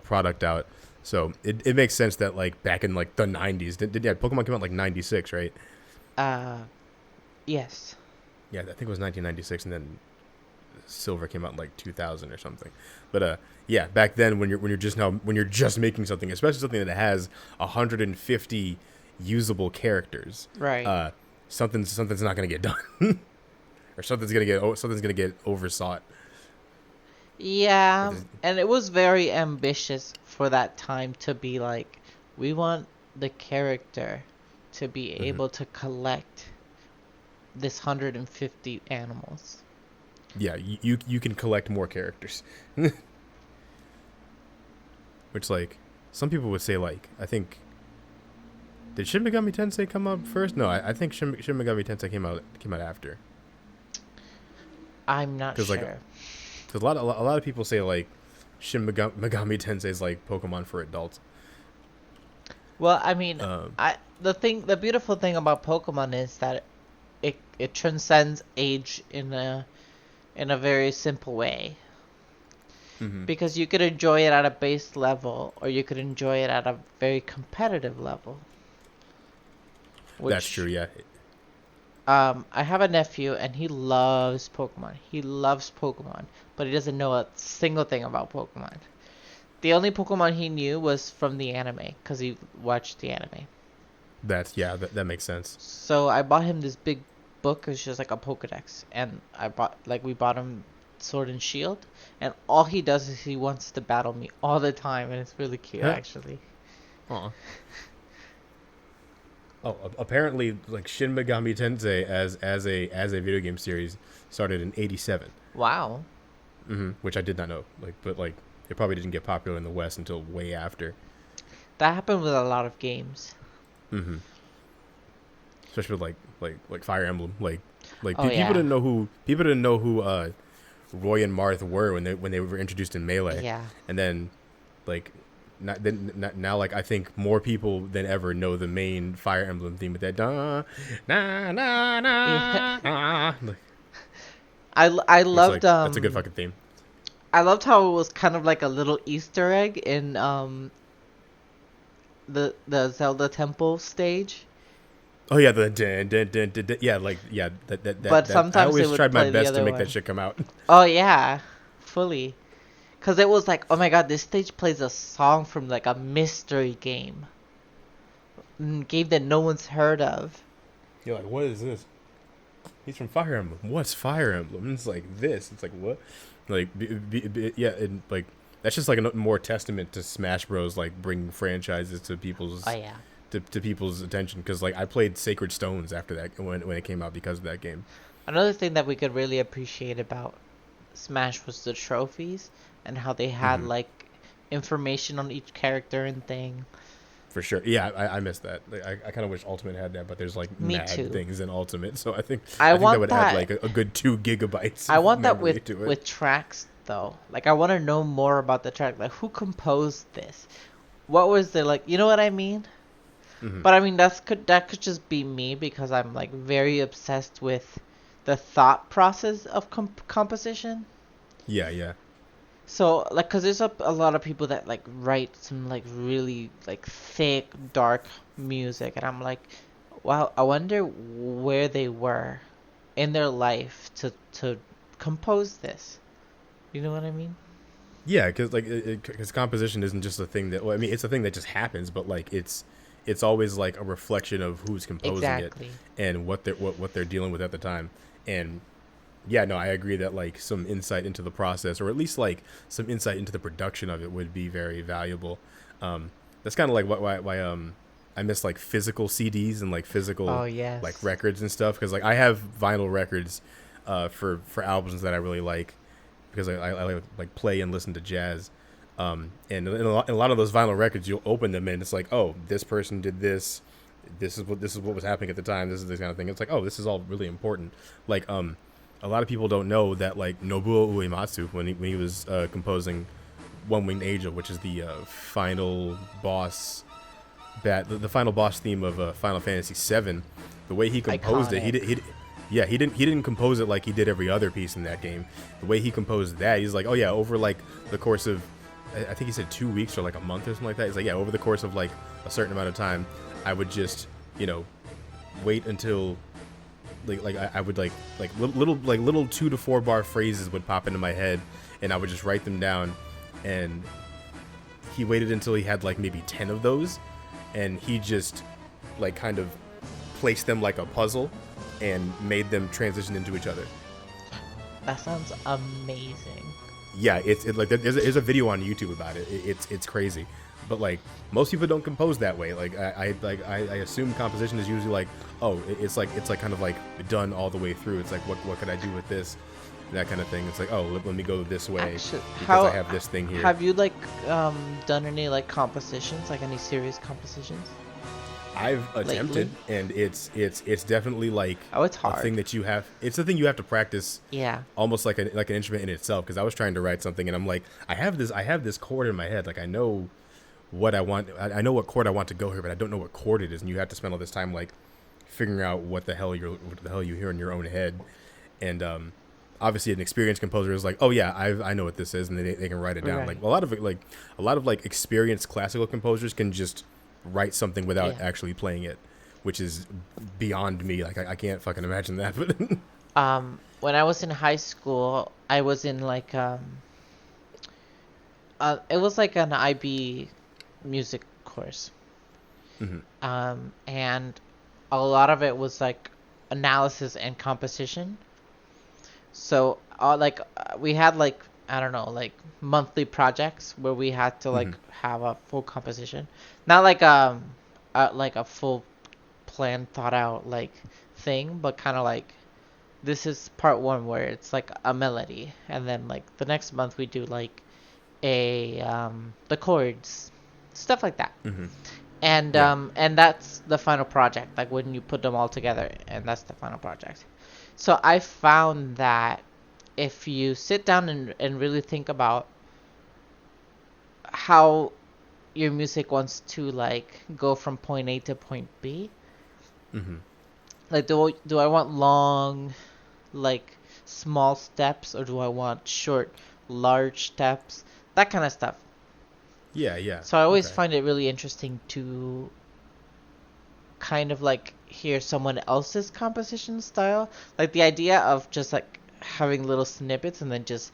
product out. So it makes sense that, like, back in, like, the 90s, Pokemon came out like 96, right? Yes. Yeah, I think it was 1996, and then Silver came out in like 2000 or something. But yeah, back then when you're just making something, especially something that has 150 usable characters, Right. something's not gonna get done, or something's gonna get oversought. Yeah, and it was very ambitious for that time to be like, we want the character to be able to collect this 150 animals. Yeah, you can collect more characters. Which, like, some people would say, like, I think, did Shin Megami Tensei come out first? No, I think Shin Megami Tensei came out after. I'm not sure. Like, because a lot of people say, like, Shin Megami Tensei is like Pokemon for adults. Well, I mean, the beautiful thing about Pokemon is that it transcends age in a very simple way. Because you could enjoy it at a base level, or you could enjoy it at a very competitive level. That's true, yeah. I have a nephew, and he loves Pokemon. He loves Pokemon, but he doesn't know a single thing about Pokemon. The only Pokemon he knew was from the anime, because he watched the anime. That makes sense. So I bought him this big book. It's just like a Pokedex, and we bought him Sword and Shield, and all he does is he wants to battle me all the time, and it's really cute, actually. Aw. Oh, apparently, like, Shin Megami Tensei as a video game series started in '87. Wow. Which I did not know. But it probably didn't get popular in the West until way after. That happened with a lot of games. Especially with like Fire Emblem. People yeah. didn't know who Roy and Marth were when they were introduced in Melee. Yeah. And then, like, now, like, I think more people than ever know the main Fire Emblem theme with that da na na na na. Like, I loved that's a good fucking theme. I loved how it was kind of like a little Easter egg in the Zelda Temple stage. Oh yeah, the dun, dun, dun, dun, dun, yeah, like, yeah, that. But sometimes I they always would tried play my the best to other make one. that shit come out. Oh yeah, fully. Cause it was like, oh my god, this stage plays a song from like a mystery game that no one's heard of. You're like, what is this? He's from Fire Emblem. What's Fire Emblem? And it's like this. It's like, what? Like, yeah, and like that's just like a more testament to Smash Bros. Like bringing franchises to Oh people's yeah. to people's attention. Because like I played Sacred Stones after that when it came out because of that game. Another thing that we could really appreciate about Smash was the trophies and how they had Hmm. like information on each character and thing. For sure. Yeah, I missed that. Like, I kind of wish Ultimate had that, but there's like Me mad too. things in Ultimate, so I I think that want would add that. like a good 2 gigabytes I of want that memory to it. with tracks though. Like I want to know more about the track. Like who composed this? What was the like? You know what I mean? Hmm. But I mean that could just be me because I'm like very obsessed with the thought process of composition. Yeah, yeah. So like, cause there's a lot of people that like write some like really like thick, dark music, and I'm like, wow, I wonder where they were in their life to compose this. You know what I mean? Yeah, because like because composition isn't just a thing that well, I mean it's a thing that just happens, but like it's always like a reflection of who's composing it Exactly. and what they're dealing with at the time. And yeah, no, I agree that like some insight into the process, or at least like some insight into the production of it, would be very valuable. That's kind of like why I miss like physical CDs and like Oh physical like yes. records and stuff because like I have vinyl records for albums that I really like because I like play and listen to jazz. And in a lot of those vinyl records, you'll open them and it's like, oh, this person did this. This is what was happening at the time. This is this kind of thing. It's like, oh, this is all really important. Like a lot of people don't know that like Nobuo Uematsu when he was composing One Winged Angel, which is the final boss the final boss theme of Final Fantasy VII, the way he composed it, Iconic. yeah, he didn't compose it like he did every other piece in that game. The way he composed that, he's like, oh yeah, over like the course of, I think he said 2 weeks or like a month or something like that. He's like, yeah, over the course of like a certain amount of time, I would just, you know, wait until I would like little 2 to 4 bar phrases would pop into my head, and I would just write them down, and he waited until he had like maybe 10 of those, and he just like kind of placed them like a puzzle and made them transition into each other. That sounds amazing. Yeah, like there's a video on YouTube about it. It's crazy, but like most people don't compose that way. Like I assume composition is usually like, oh, it's like kind of like done all the way through. It's like what could I do with this, that kind of thing. It's like, oh, let me go this way Actually, because I have this thing here. have you like done any like compositions, like any serious compositions I've lately? attempted, and it's definitely like Oh, it's a thing hard. that you have. It's a thing you have to practice, Yeah. almost like an instrument in itself. Because I was trying to write something, and I'm like, I have this chord in my head. Like I know what I want. I know what chord I want to go here, but I don't know what chord it is. And you have to spend all this time like figuring out what the hell you hear in your own head. And obviously, an experienced composer is like, oh yeah, I know what this is, and they can write it down. Like Right. a lot of like experienced classical composers can just write something without Yeah. actually playing it, which is beyond me. Like I can't fucking imagine that. But When I was in high school, I was in like it was like an IB music course. Mhm. And a lot of it was like analysis and composition. So, we had like I don't know, like monthly projects where we had to like Mhm. have a full composition, not like a full plan thought out like thing, but kind of like this is part one where it's like a melody, and then like the next month we do like a the chords, stuff like that, Mhm. Yeah. and that's the final project, like when you put them all together, and that's the final project. So I found that if you sit down and really think about how your music wants to like go from point A to point B, Mhm. like do I want long like small steps, or do I want short large steps, that kind of stuff. Yeah. Yeah. So I always Okay. find it really interesting to kind of like hear someone else's composition style. Like the idea of just like having little snippets and then just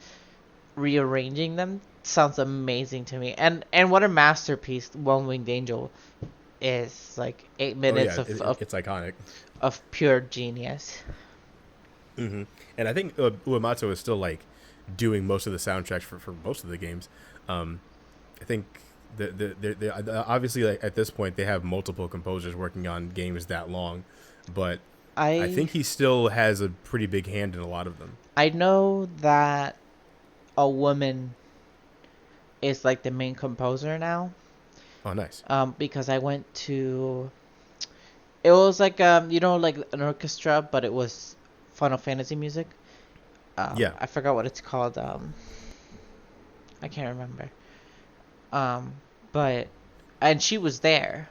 rearranging them sounds amazing to me. And what a masterpiece One Winged Angel is. Like eight Oh yeah, minutes it's iconic. of pure genius. And I think Uematsu is still like doing most of the soundtracks for most of the games. I think the obviously, like, at this point they have multiple composers working on games that long, but I I think he still has a pretty big hand in a lot of them. I know that a woman is like the main composer now. Oh, nice. Because I went to it was like like an orchestra, but it was Final Fantasy music. Yeah. I forgot what it's called. I can't remember. Um, but and she was there,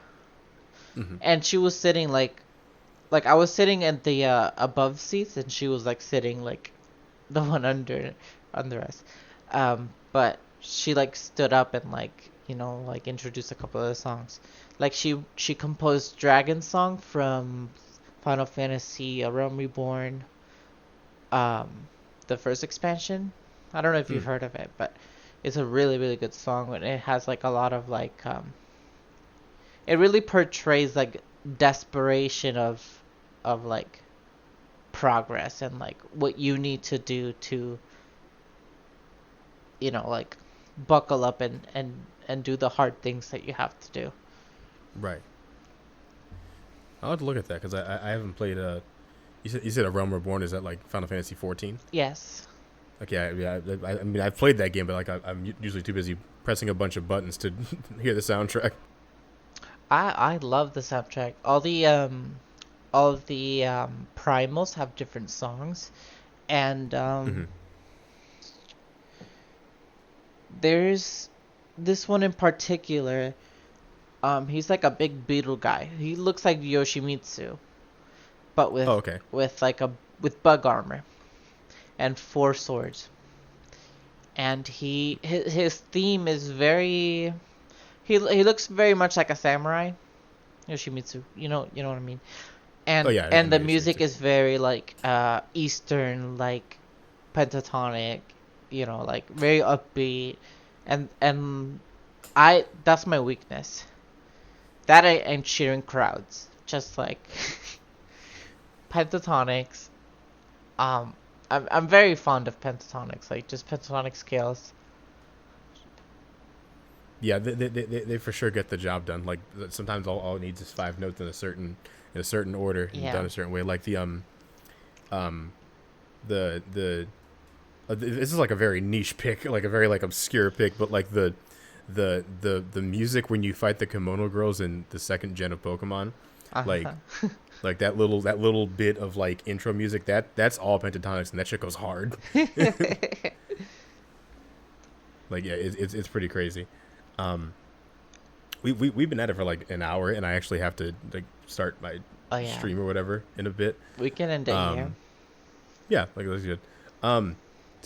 Hmm. and she was sitting like I was sitting at the above seats, and she was like sitting like the one under us. But she like stood up and like like introduced a couple of the songs. Like she composed Dragon Song from Final Fantasy A Realm Reborn, um, the first expansion. I don't know if you've Mm. heard of it, but it's a really really good song, and it has like a lot of like it really portrays like desperation of like progress and like what you need to do to like buckle up and do the hard things that you have to do. Right. I'll have to look at that because I haven't played you said A Realm Reborn, is that like Final Fantasy 14? Yes. Okay, I mean I've played that game, but like I'm usually too busy pressing a bunch of buttons to hear the soundtrack. I love the soundtrack. All of the primals have different songs, and Hmm. there's this one in particular. He's like a big beetle guy. He looks like Yoshimitsu, but Oh, okay. with bug armor and four swords. And his theme is very he looks very much like a samurai, Yoshimitsu. You know what I mean. Oh And yeah, I and know the you see it music too. is very like Eastern, like pentatonic, like very upbeat, and I that's my weakness. That I am cheering crowds, just like pentatonics. I'm very fond of pentatonics, like just pentatonic scales. Yeah, they for sure get the job done. Like sometimes all it needs is five notes in a certain order and Yeah. done a certain way. Like um the this is like a very niche pick, like a very like obscure pick, but like the music when you fight the Kimono Girls in the second gen of Pokemon, like Uh-huh. like that little bit of like intro music, that's all pentatonics and that shit goes hard. Like yeah, it's pretty crazy. Um, we've been at it for like an hour, and I actually have to like start my Oh yeah. stream or whatever in a bit. We can end it here. Um, yeah, like that's good. So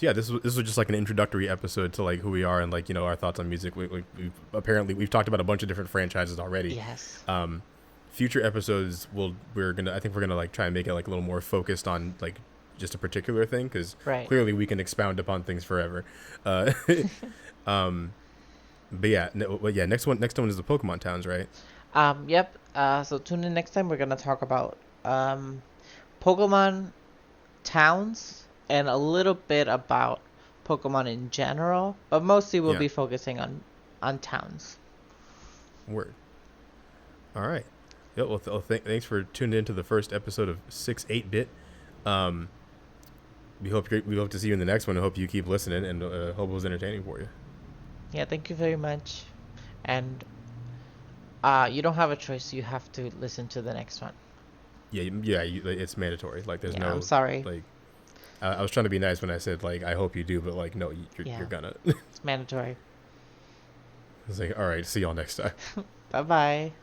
yeah, this was just like an introductory episode to like who we are and like our thoughts on music. We've talked about a bunch of different franchises already. Yes. Future episodes I think we're gonna like try and make it like a little more focused on like just a particular thing because Right. clearly we can expound upon things forever. Uh, um, but yeah, next one is the Pokemon towns, right? Yep. So tune in next time. We're gonna talk about Pokemon towns and a little bit about Pokemon in general, but mostly we'll Yeah, be focusing on towns. word. All right. Yeah, well, thanks for tuning in to the first episode of 6-8-bit. Um, we hope to see you in the next one. I hope you keep listening and hope it was entertaining for you. Yeah, thank you very much. And you don't have a choice. You have to listen to the next one. Yeah, yeah, it's mandatory. Like, there's Yeah, I'm no sorry. like. I was trying to be nice when I said like I hope you do, but like no, Yeah, you're gonna. it's mandatory. It's like all right, see y'all next time. Bye bye.